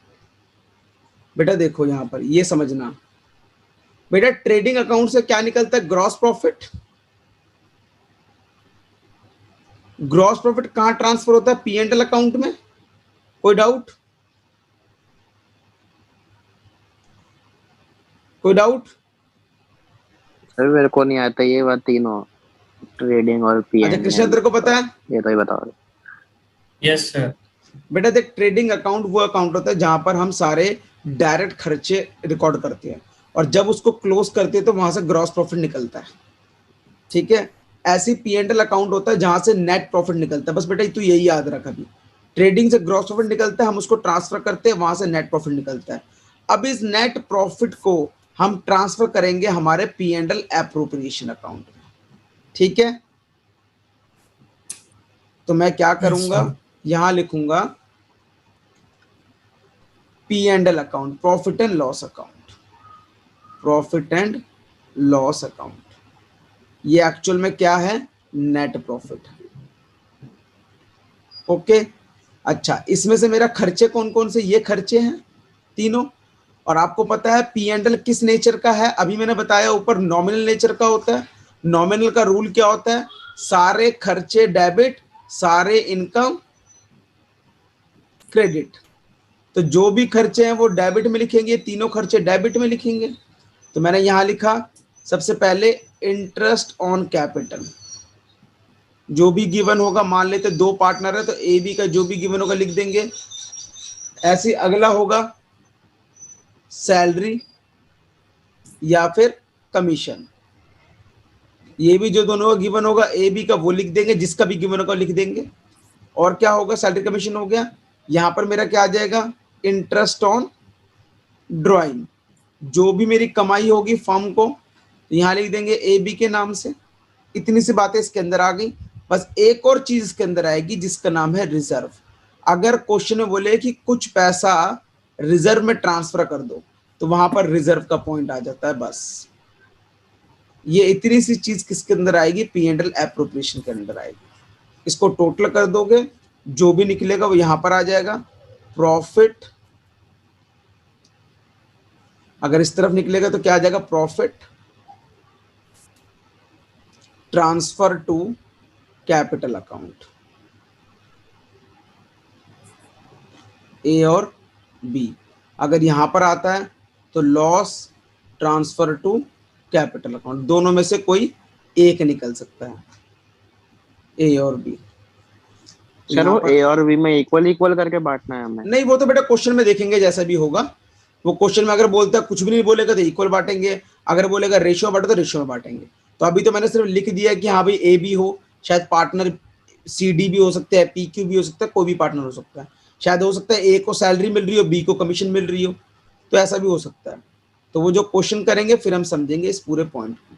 बेटा देखो यहां पर ये समझना, बेटा ट्रेडिंग अकाउंट से क्या निकलता है? Gross profit. ग्रॉस प्रॉफिट कहां ट्रांसफर होता है? पी एंड एल अकाउंट में। कोई डाउट? कोई डाउट? सर मेरे को नहीं आता ये बात तीनों, ट्रेडिंग और पी अच्छा एंड कृष्णा तेरे को पता है? ये तो ही बताओ। Yes sir. बेटा देख, ट्रेडिंग अकाउंट वो अकाउंट होता है जहां पर हम सारे डायरेक्ट खर्चे रिकॉर्ड करते हैं, और जब उसको क्लोज करते हैं तो वहां से ग्रॉस प्रॉफिट निकलता है। ठीक है। ऐसी पी एंड एल अकाउंट होता है जहां से नेट प्रॉफिट निकलता है। बस बेटा तू यही याद रख, अभी ट्रेडिंग से ग्रॉस प्रॉफिट निकलता है, हम उसको ट्रांसफर करते हैं, वहां से नेट प्रॉफिट निकलता है। अब इस नेट प्रॉफिट को हम ट्रांसफर करेंगे हमारे P and L appropriation account में। ठीक है। तो मैं क्या करूंगा? sir. यहां लिखूंगा P and L account, profit and loss account. Profit and loss account, ये एक्चुअल में क्या है? Net profit. ओके। अच्छा, इसमें से मेरा खर्चे कौन कौन से? ये खर्चे हैं तीनों। और आपको पता है पी एंड एल किस नेचर का है? अभी मैंने बताया ऊपर, नॉमिनल नेचर का होता है। नॉमिनल का रूल क्या होता है? सारे खर्चे डेबिट, सारे इनकम क्रेडिट। तो जो भी खर्चे हैं वो डेबिट में लिखेंगे, तीनों खर्चे डेबिट में लिखेंगे। तो मैंने यहां लिखा सबसे पहले इंटरेस्ट ऑन कैपिटल। जो भी गिवन होगा, मान लेते दो पार्टनर है तो ए बी का जो भी गिवन होगा लिख देंगे। ऐसे अगला होगा सैलरी या फिर कमीशन। ये भी जो दोनों का गिवन होगा ए बी का वो लिख देंगे, जिसका भी गिवन होगा लिख देंगे। और क्या होगा? सैलरी कमीशन हो गया। यहां पर मेरा क्या आ जाएगा? Interest on drawing. जो भी मेरी कमाई होगी फर्म को, यहां लिख देंगे ए बी के नाम से। इतनी सी बातें इसके अंदर आ गई। बस एक और चीज इसके अंदर आएगी जिसका नाम है रिजर्व। अगर क्वेश्चन में बोले कि कुछ पैसा रिजर्व में ट्रांसफर कर दो, तो वहां पर रिजर्व का पॉइंट आ जाता है। बस ये इतनी सी चीज किसके अंदर आएगी? पी एंड एल एप्रोप्रिएशन के अंदर आएगी। इसको टोटल कर दोगे, जो भी निकलेगा वो यहां पर आ जाएगा। प्रॉफिट, अगर इस तरफ निकलेगा तो क्या आ जाएगा? Profit transfer to capital account, A और बी। अगर यहां पर आता है तो loss transfer to capital account. दोनों में से कोई एक निकल सकता है, ए और बी। सर वो ए और बी में इक्वल इक्वल करके बांटना है हमें? नहीं, वो तो बेटा क्वेश्चन में देखेंगे जैसा भी होगा। वो क्वेश्चन में अगर बोलता है, कुछ भी नहीं बोलेगा तो इक्वल बांटेंगे, अगर बोलेगा रेशियो बांटो तो रेशियो में बांटेंगे। तो अभी तो मैंने सिर्फ लिख दिया कि हाँ भाई ए बी हो, शायद पार्टनर सी डी भी हो सकता है, पी क्यू भी हो सकता है, कोई भी पार्टनर हो सकता है, शायद हो सकता है ए को सैलरी मिल रही हो, बी को कमीशन मिल रही हो, तो ऐसा भी हो सकता है। तो वो जो क्वेश्चन करेंगे फिर हम समझेंगे इस पूरे पॉइंट को।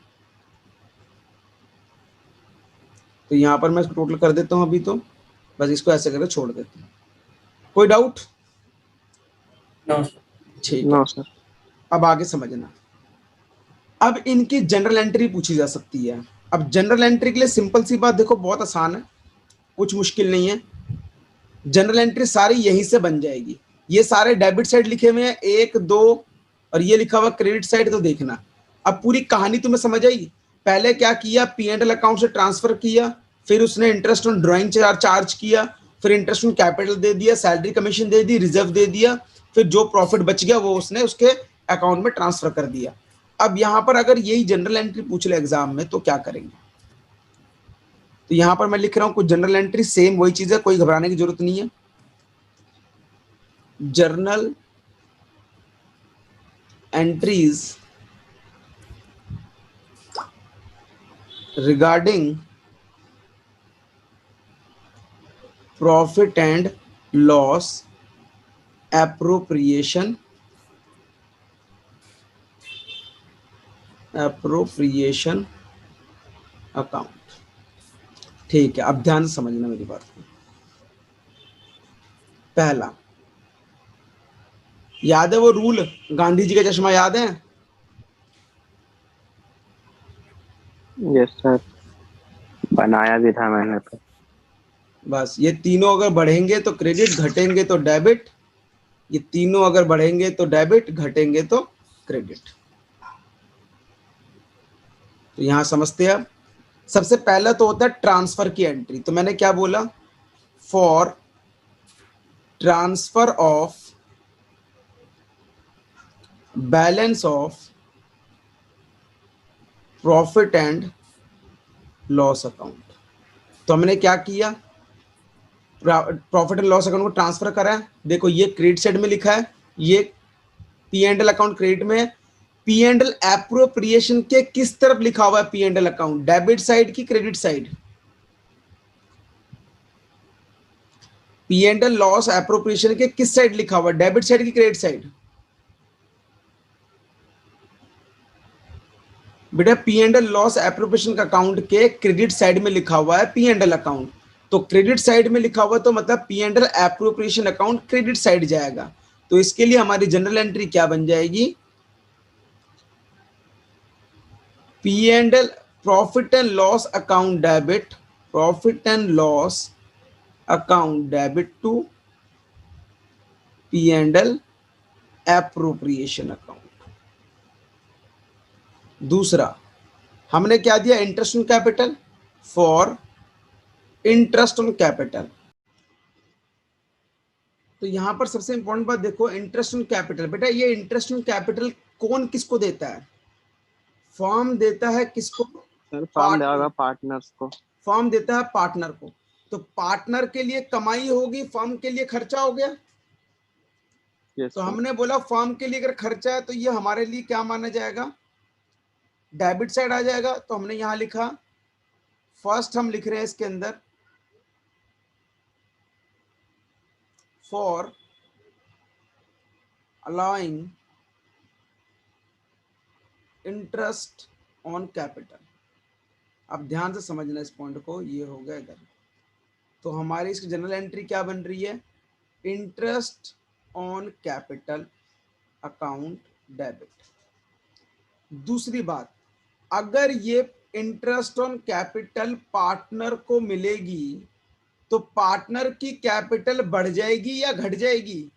तो यहाँ पर मैं इसको टोटल कर देता हूँ अभी, तो बस इसको ऐसे करके छोड़ देते हैं। कोई डाउट? No, sir. ठीक है, नो सर। अब आगे समझना। अब इनकी जनरल एंट्री पूछी जा सकती है। अब जनरल एंट्री के लिए सिंपल सी बात देखो, बहुत आसान है, कुछ मुश्किल नहीं है। जनरल एंट्री सारी यहीं से बन जाएगी। ये सारे डेबिट साइड लिखे हुए हैं, 1 2, और ये लिखा हुआ क्रेडिट साइड। तो देखना, अब पूरी कहानी तुम्हें समझ आई। पहले क्या किया, पी एंड एल अकाउंट से ट्रांसफर किया, फिर उसने इंटरेस्ट ऑन ड्राइंग चार्ज किया, फिर इंटरेस्ट ऑन कैपिटल दे दिया, सैलरी कमीशन दे दी, रिजर्व दे दिया, फिर जो प्रॉफिट बच गया वो उसने उसके अकाउंट में ट्रांसफर कर दिया। अब यहां पर अगर यही जनरल एंट्री पूछ ले एग्जाम में तो क्या करेंगे? तो यहां पर मैं लिख रहा हूं कुछ जनरल एंट्री, सेम वही चीज है, कोई घबराने की जरूरत नहीं है। Journal entries regarding profit and loss appropriation account. ठीक है, अब ध्यान से समझना मेरी बात को। पहला, याद है वो रूल, गांधी जी का चश्मा याद है? यस सर, बनाया भी था मैंने तो। बस ये तीनों अगर बढ़ेंगे तो क्रेडिट, घटेंगे तो डेबिट। ये तीनों अगर बढ़ेंगे तो डेबिट, घटेंगे तो क्रेडिट। तो यहां समझते हैं। अब सबसे पहला तो होता है ट्रांसफर की एंट्री। तो मैंने क्या बोला, for transfer of balance of profit and loss account. तो हमने क्या किया, प्रॉफिट एंड लॉस अकाउंट को ट्रांसफर करा है। देखो ये क्रेडिट साइड में लिखा है, ये P and L account credit में है। पी एंड एल एप्रोप्रिएशन के किस तरफ लिखा हुआ है P and L account, debit side की credit side? P and L loss appropriation के किस साइड लिखा हुआ है, डेबिट साइड की क्रेडिट साइड? बेटा P and L loss appropriation account के क्रेडिट साइड में लिखा हुआ है पी एंड एल अकाउंट। तो क्रेडिट साइड में लिखा हुआ तो मतलब P and L appropriation account credit side जाएगा। तो इसके लिए हमारी जनरल एंट्री क्या बन जाएगी, P and L profit and loss account debit, profit and loss account debit to P and L appropriation account. दूसरा हमने क्या दिया, interest on capital, for interest on capital. तो यहां पर सबसे इंपॉर्टेंट बात देखो, इंटरेस्ट ऑन कैपिटल। बेटा ये इंटरेस्ट ऑन कैपिटल कौन किसको देता है, फर्म देता है किसको, सर फॉर्म देगा पार्टनर्स को। फर्म देता है पार्टनर को। तो पार्टनर के लिए कमाई होगी, फर्म के लिए खर्चा हो गया। यस तो सर। हमने बोला फर्म के लिए अगर खर्चा है तो ये हमारे लिए क्या माना जाएगा, डेबिट साइड आ जाएगा। तो हमने यहां लिखा, फर्स्ट हम लिख रहे हैं इसके अंदर, for allowing interest on capital. अब ध्यान से समझना इस पॉइंट को, ये हो गया इधर। तो हमारी इसकी जनरल एंट्री क्या बन रही है, interest on capital account debit. दूसरी बात, अगर ये इंटरेस्ट ऑन कैपिटल पार्टनर को मिलेगी तो पार्टनर की कैपिटल बढ़ जाएगी या घट जाएगी?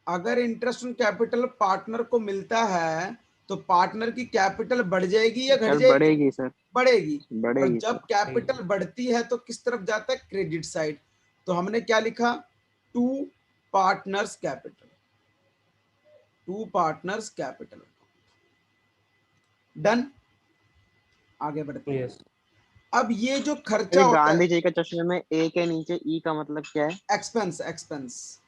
अगर इंटरेस्ट ऑन कैपिटल पार्टनर को मिलता है तो पार्टनर की कैपिटल बढ़ जाएगी या घट सर जाएगी? बढ़ेगी सर। बढ़ेगी। और बढ़ेगी जब सर। कैपिटल बढ़ती है तो किस तरफ जाता है, क्रेडिट साइड। तो हमने क्या लिखा, to partners capital, to partners capital. Done, आगे बढ़ते हैं। Yes. अब ये जो खर्चा अरे होता है, गांधी जी के चश्मे में ए के नीचे ई का मतलब क्या है? Expense, expense,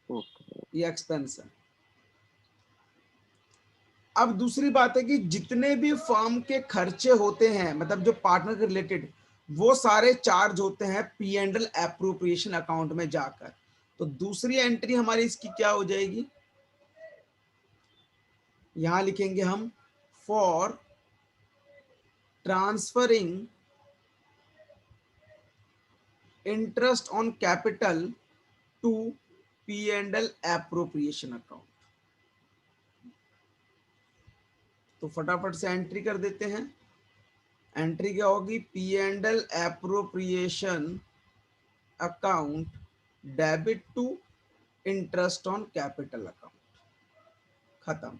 okay. ये एक्सपेंस है। अब दूसरी बात है कि जितने भी फर्म के खर्चे होते हैं, मतलब जो पार्टनर के रिलेटेड, वो सारे चार्ज होते हैं P and L appropriation account में जाकर। तो दूसरी एंट्री हमारी इसकी क्या हो जाएगी, यहां लिखेंगे हम for transferring interest on capital to P and L appropriation account. तो फटाफट से एंट्री कर देते हैं। एंट्री क्या होगी, P and L appropriation account debit to interest on capital account, खत्म।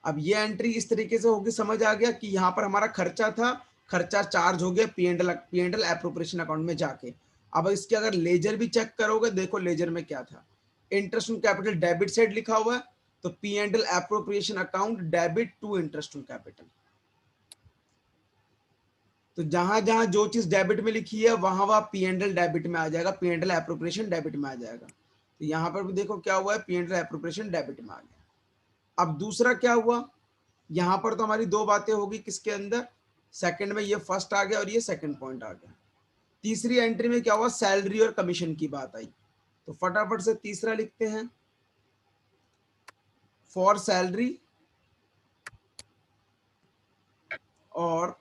अब ये एंट्री इस तरीके से होगी, समझ आ गया कि यहां पर हमारा खर्चा था, खर्चा चार्ज हो गया P and L appropriation account में जाके। अब इसके अगर लेजर भी चेक करोगे, देखो लेजर में क्या था, interest on capital debit side लिखा हुआ है, तो P and L appropriation account debit to interest on capital. तो जहां जहां जो चीज डेबिट में लिखी है वहां वहां पी एंड एल डेबिट में आ जाएगा, P and L appropriation debit में आ जाएगा। तो यहां पर भी देखो क्या हुआ है, P and L appropriation debit में आ गया। अब दूसरा क्या हुआ, यहां पर तो हमारी दो बातें होगी, किसके अंदर, सेकंड में ये फर्स्ट आ गया और ये सेकंड पॉइंट आ गया। तीसरी एंट्री में क्या हुआ, सैलरी और कमीशन की बात आई। तो फटाफट से तीसरा लिखते हैं, फॉर सैलरी और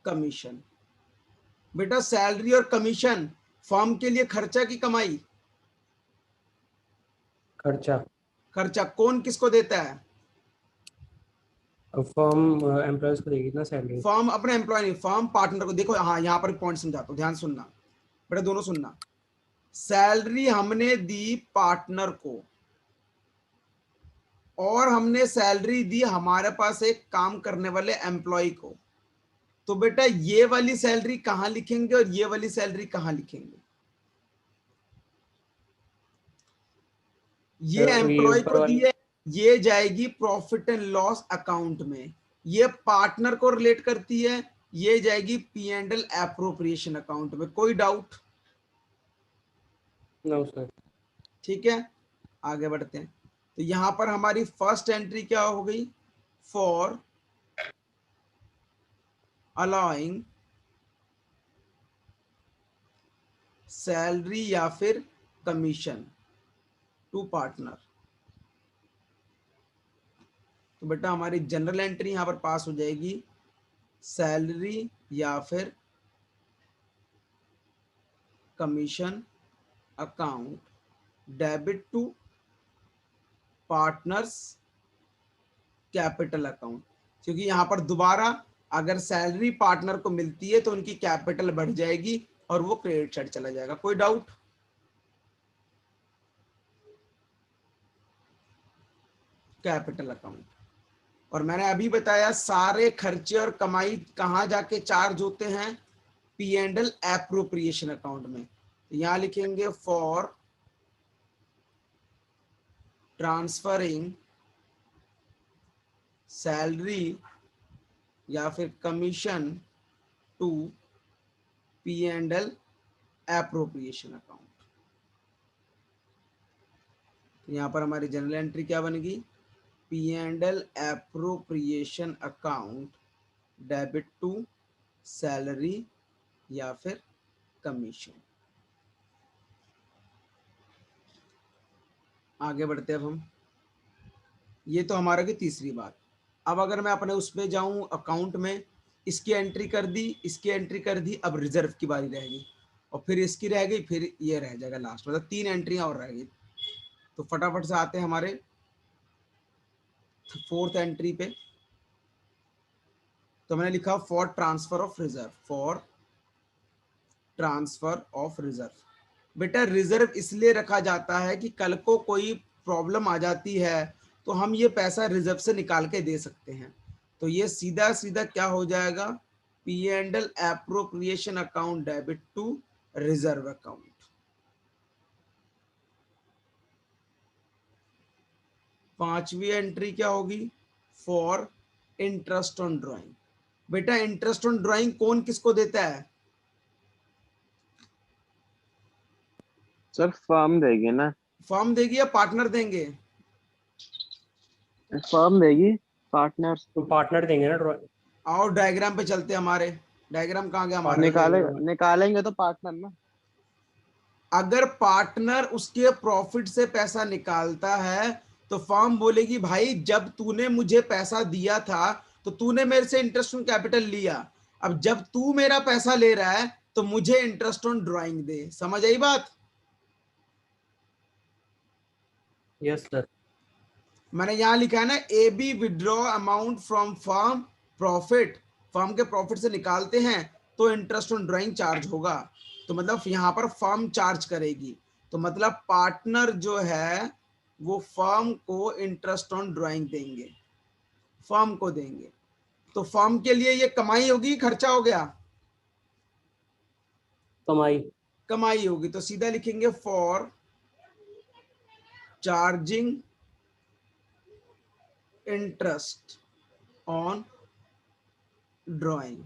कमीशन। बेटा सैलरी और कमीशन फर्म के लिए खर्चा की कमाई, खर्चा। खर्चा कौन किसको देता है, फर्म एम्प्लॉयज को देगी ना सैलरी। फर्म अपने एम्प्लॉय नहीं, फर्म पार्टनर को। देखो हाँ, यहां पर पॉइंट समझाता हूं, ध्यान सुनना बेटा, दोनों सुनना। सैलरी हमने दी पार्टनर को और हमने सैलरी दी हमारे पास एक काम करने वाले एम्प्लॉय को। तो बेटा ये वाली सैलरी कहां लिखेंगे और ये वाली सैलरी कहां लिखेंगे, ये ये एम्प्लॉय ऊपर को दी वाली। है, ये जाएगी प्रॉफिट एंड लॉस अकाउंट में, ये पार्टनर को रिलेट करती है, ये जाएगी P and L appropriation account में। कोई डाउट, नो सर। ठीक है, आगे बढ़ते हैं। तो यहां पर हमारी फर्स्ट एंट्री क्या हो गई, फॉर अलाउइंग सैलरी या फिर कमीशन टू पार्टनर। तो बेटा हमारी जनरल एंट्री यहां पर पास हो जाएगी, सैलरी या फिर commission account debit to partners capital account. क्योंकि यहां पर दोबारा अगर सैलरी पार्टनर को मिलती है तो उनकी कैपिटल बढ़ जाएगी और वो क्रेडिट साइड चला जाएगा। कोई डाउट, कैपिटल अकाउंट। और मैंने अभी बताया सारे खर्चे और कमाई कहां जाके चार्ज होते हैं, P and L appropriation account में। तो यहां लिखेंगे फॉर ट्रांसफरिंग सैलरी या फिर commission to P and L appropriation account. तो यहां पर हमारी जनरल एंट्री क्या बनेगी, P and L appropriation account debit to salary या फिर कमीशन। आगे बढ़ते हैं अब हम, ये तो हमारा की तीसरी बात। अब अगर मैं अपने उस पर जाऊं अकाउंट में, इसकी एंट्री कर दी, इसकी एंट्री कर दी, अब रिजर्व की बारी रहेगी और फिर इसकी रह गई, फिर ये रह जाएगा लास्ट, मतलब तीन एंट्रियां और रह गई। तो फटाफट से आते हैं हमारे फोर्थ एंट्री पे। तो मैंने लिखा for transfer of reserve, for transfer of reserve. बेटा रिजर्व इसलिए रखा जाता है कि कल को कोई प्रॉब्लम आ जाती है तो हम ये पैसा रिजर्व से निकाल के दे सकते हैं। तो ये सीधा सीधा क्या हो जाएगा, P and L appropriation account debit to reserve account. पांचवी एंट्री क्या होगी, फॉर इंटरेस्ट ऑन ड्राइंग। बेटा इंटरेस्ट ऑन ड्राइंग कौन किसको देता है, सर फर्म देगी ना। फर्म देगी या पार्टनर देंगे, फर्म देगी, पार्टनर्स तो पार्टनर देंगे ना आओ डायग्राम पे चलते हैं, हमारे डायग्राम कहाँ गया हमारा। पार्टनर निकाले, देंगे। निकालेंगे तो पार्टनर ना। अगर पार्टनर उसके प्रॉफिट से पैसा निकालता है तो फर्म बोलेगी भाई जब तूने मुझे पैसा दिया था तो तूने मेरे से इंटरेस्ट ऑन कैपिटल लिया, अब जब तू मेरा पैसा ले रहा है तो मुझे इंटरेस्ट ऑन ड्राइंग दे। समझ आई बात? Yes sir. मैंने यहां लिखा है ना, A B withdraw amount from firm profit, firm के प्रॉफिट से निकालते हैं तो इंटरेस्ट ऑन ड्राइंग चार्ज होगा। तो मतलब यहां पर फर्म चार्ज करेगी, तो मतलब पार्टनर जो है वो फर्म को इंटरेस्ट ऑन ड्राइंग देंगे, फर्म को देंगे। तो फर्म के लिए ये कमाई होगी, खर्चा हो गया? कमाई। कमाई होगी। तो सीधा लिखेंगे for charging interest on drawing.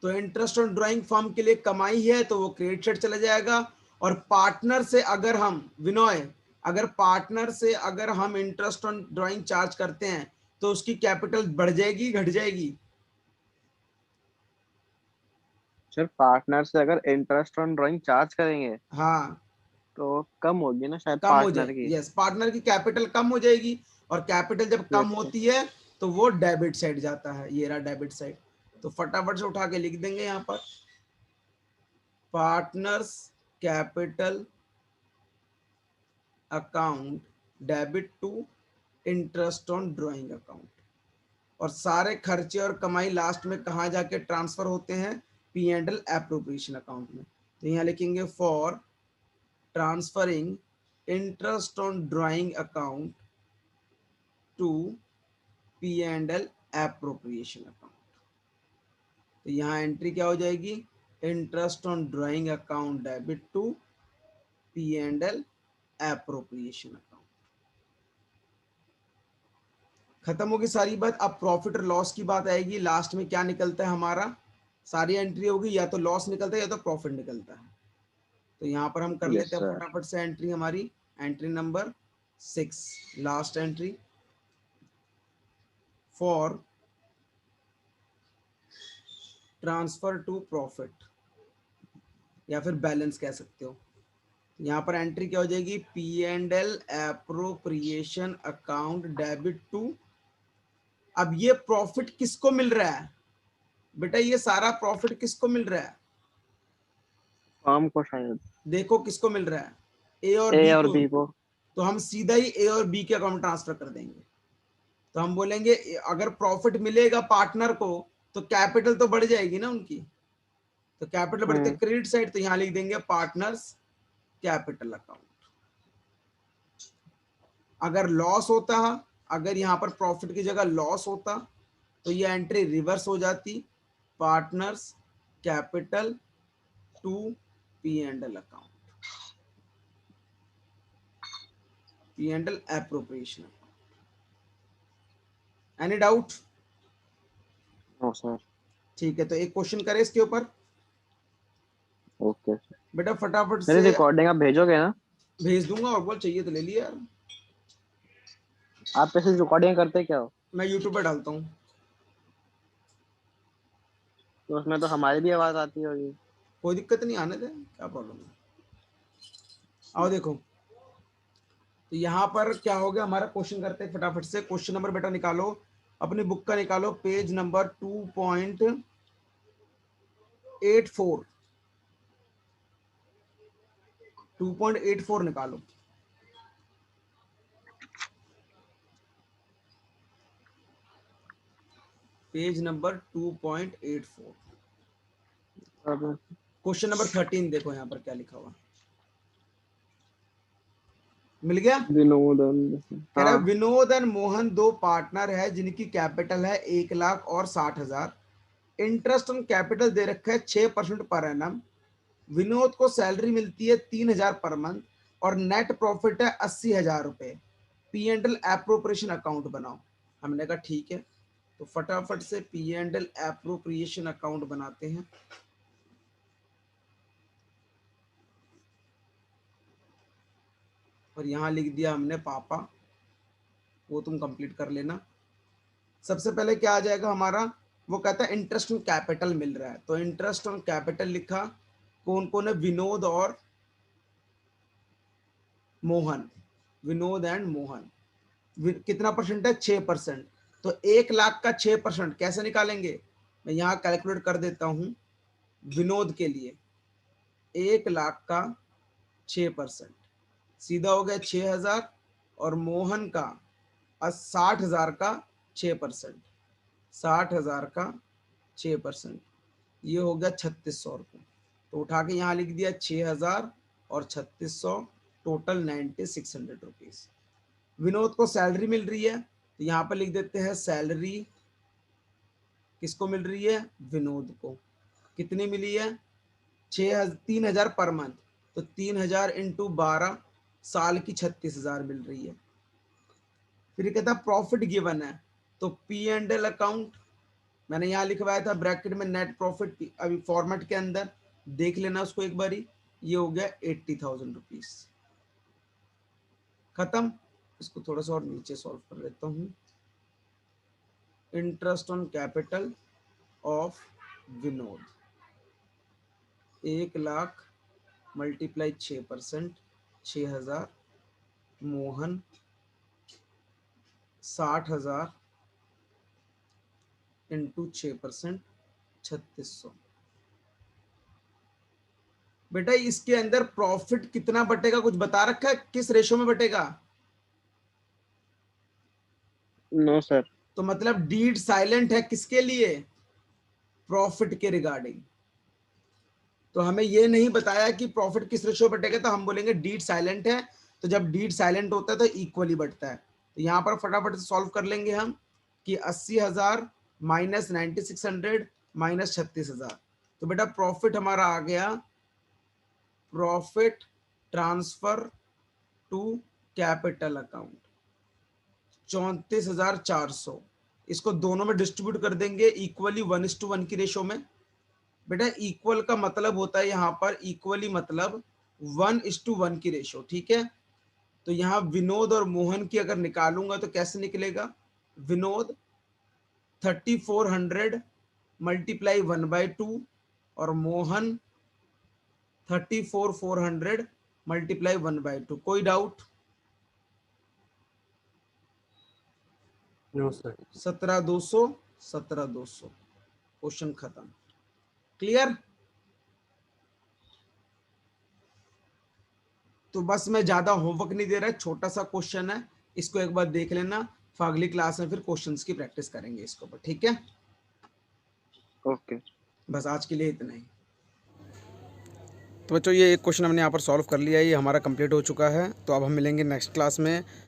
तो इंटरेस्ट ऑन ड्राइंग फर्म के लिए कमाई है तो वो क्रेडिट साइड चला जाएगा। और पार्टनर से अगर हम विनोय, अगर पार्टनर से अगर हम इंटरेस्ट ऑन ड्राइंग चार्ज करते हैं तो उसकी कैपिटल बढ़ जाएगी घट जाएगी? सर पार्टनर से अगर इंटरेस्ट ऑन ड्राइंग चार्ज करेंगे हाँ, तो कम होगी ना शायद कम हो पार्टनर जाएगी। की। यस, पार्टनर की कैपिटल कम हो जाएगी, और कैपिटल जब कम यस सर। होती है तो वो डेबिट साइड जाता है। ये रहा डेबिट साइड। तो फटाफट से उठा के लिख देंगे यहां पर, partners capital account debit to interest on drawing account. और सारे खर्चे और कमाई लास्ट में कहाँ जाके ट्रांसफर होते हैं? P and L appropriation account में। तो यहाँ लिखेंगे for transferring interest on drawing account to P and L appropriation account. तो यहाँ एंट्री क्या हो जाएगी? Interest on drawing account debit to P and L appropriation account. खत्म होगी सारी बात। अब प्रॉफिट और लॉस की बात आएगी, लास्ट में क्या निकलता है हमारा। सारी एंट्री होगी, या तो लॉस निकलता है या तो प्रॉफिट निकलता है। तो यहाँ पर हम कर यस लेते हैं सर। फटाफट से एंट्री हमारी। Entry number 6, last entry, for transfer to profit, या फिर बैलेंस कह सकते हो। यहाँ पर एंट्री क्या हो जाएगी? P and L appropriation account debit to. अब ये प्रॉफिट किसको मिल रहा है बेटा? ये सारा प्रॉफिट किसको मिल रहा है? फर्म को शायद। देखो किसको मिल रहा है, ए और ए बी और को। बी को। तो हम सीधा ही ए और बी के अकाउंट ट्रांसफर कर देंगे। तो हम बोलेंगे अगर प्रॉफिट मिलेगा पार्टनर को तो कैपिटल तो बढ़ जाएगी ना उनकी। तो कैपिटल बढ़ते हम्म। क्रेडिट साइड, तो यहां लिख देंगे पार्टनर्स कैपिटल अकाउंट। अगर लॉस होता, अगर यहां पर प्रॉफिट की जगह लॉस होता तो ये एंट्री रिवर्स हो जाती, partners capital to P and L account, P and L appropriation. Any doubt? No sir. ठीक है, तो एक क्वेश्चन करें इसके ऊपर ओके सर। बेटा फटाफट मेरी से। रिकॉर्डिंग आप भेजोगे ना? भेज दूंगा, और बोल चाहिए तो ले लिया यार। आप ऐसे रिकॉर्डिंग करते क्या हो? मैं यूट्यूब पे डालता हूँ। तो उसमें तो हमारी भी आवाज आती होगी। कोई दिक्कत नहीं, आने दे, क्या प्रॉब्लम है। आओ देखो, तो यहाँ पर क्या हो गया हमारा, क्वेश्चन करते हैं फटाफट से। क्वेश्चन नंबर बेटा निकालो, अपनी बुक का निकालो, पेज नंबर 2.84, 2.84 निकालो। पेज नंबर 2.84, अब क्वेश्चन नंबर 13 देखो यहाँ पर क्या लिखा हुआ। मिल गया? विनोदन। कह रहा है हाँ। विनोद एंड मोहन दो पार्टनर है जिनकी कैपिटल है 1 लाख और 60,000। इंटरेस्ट ऑन कैपिटल दे रखा है 6% पर एनम। विनोद को सैलरी मिलती है 3,000 पर मंथ और नेट प्रॉफिट है 80,000 रुपए। P and L appropriation account बनाओ। हमने कहा ठीक है, तो फटाफट से P and L appropriation account बनाते हैं। और यहाँ लिख दिया हमने पापा, वो तुम कंप्लीट कर लेना। सबसे पहले क्या आ जाएगा हमारा, वो कहता है इंटरेस्ट ऑन कैपिटल मिल रहा है, तो इंटरेस्ट ऑन कैपिटल लिखा, कौन कौन है, विनोद और मोहन, विनोद एंड मोहन। कितना परसेंट है, 6%। तो 1 लाख का 6% कैसे निकालेंगे, मैं यहाँ कैलकुलेट कर देता हूँ। विनोद के लिए 1 लाख का 6%, सीधा हो गया 6,000, और मोहन का 60,000 का 6%, 60,000 का 6%, ये हो गया 3,600 रुपये। तो उठा के यहाँ लिख दिया 6,000 और 3,600, टोटल 9,600 रुपीज़। विनोद को सैलरी मिल रही है, तो यहाँ पर लिख देते हैं सैलरी किसको मिल रही है, विनोद को। कितनी मिली है, 3,000 पर मंथ, तो 3,000 इंटू 12, साल की 36,000 मिल रही है। फिर कहता है प्रॉफिट गिवन है, तो P&L अकाउंट मैंने यहाँ लिखवाया था ब्रैकेट में नेट प्रॉफिट, अभी फॉर्मेट के अंदर देख लेना उसको एक बारी। ये हो गया 80,000 रुपीज, खत्म। इसको थोड़ा सा और नीचे सॉल्व कर लेता हूँ। Interest on capital of Vinod, 1 lakh multiply 6%, 6,000, Mohan 60,000 into 6%, 3,600। बेटा इसके अंदर प्रॉफिट कितना बटेगा, कुछ बता रखा है, किस रेशो में बटेगा? No sir. तो मतलब डीड साइलेंट है किसके लिए, प्रॉफिट के रिगार्डिंग। तो हमें ये नहीं बताया कि प्रॉफिट किस रेशो बटेगा, तो हम बोलेंगे डीड साइलेंट है। तो जब डीड साइलेंट होता है तो इक्वली बढ़ता है। तो यहाँ पर फटाफट से सॉल्व कर लेंगे हम कि 80,000 माइनस 9,600 माइनस 36,000। तो बेटा प्रॉफिट हमारा आ गया, profit transfer to capital account 34,400। इसको दोनों में डिस्ट्रीब्यूट कर देंगे इक्वली 1:1 की रेशो में। बेटा इक्वल का मतलब होता है यहाँ पर, इक्वली मतलब 1:1 की रेशो, ठीक है। तो यहाँ विनोद और मोहन की अगर निकालूंगा तो कैसे निकलेगा, विनोद 3,400 मल्टीप्लाई 1/2 और मोहन 34,400 मल्टीप्लाई 1/2। कोई डाउट? No sir. 17,200, 17,200, क्वेश्चन खत्म। क्लियर? तो बस मैं ज्यादा होमवर्क नहीं दे रहा, छोटा सा क्वेश्चन है, इसको एक बार देख लेना, फिर अगली क्लास में फिर क्वेश्चंस की प्रैक्टिस करेंगे इसके ऊपर, ठीक है। ओके। बस आज के लिए इतना ही। तो बच्चों ये एक क्वेश्चन हमने यहाँ पर सॉल्व कर लिया है, ये हमारा कंप्लीट हो चुका है। तो अब हम मिलेंगे नेक्स्ट क्लास में।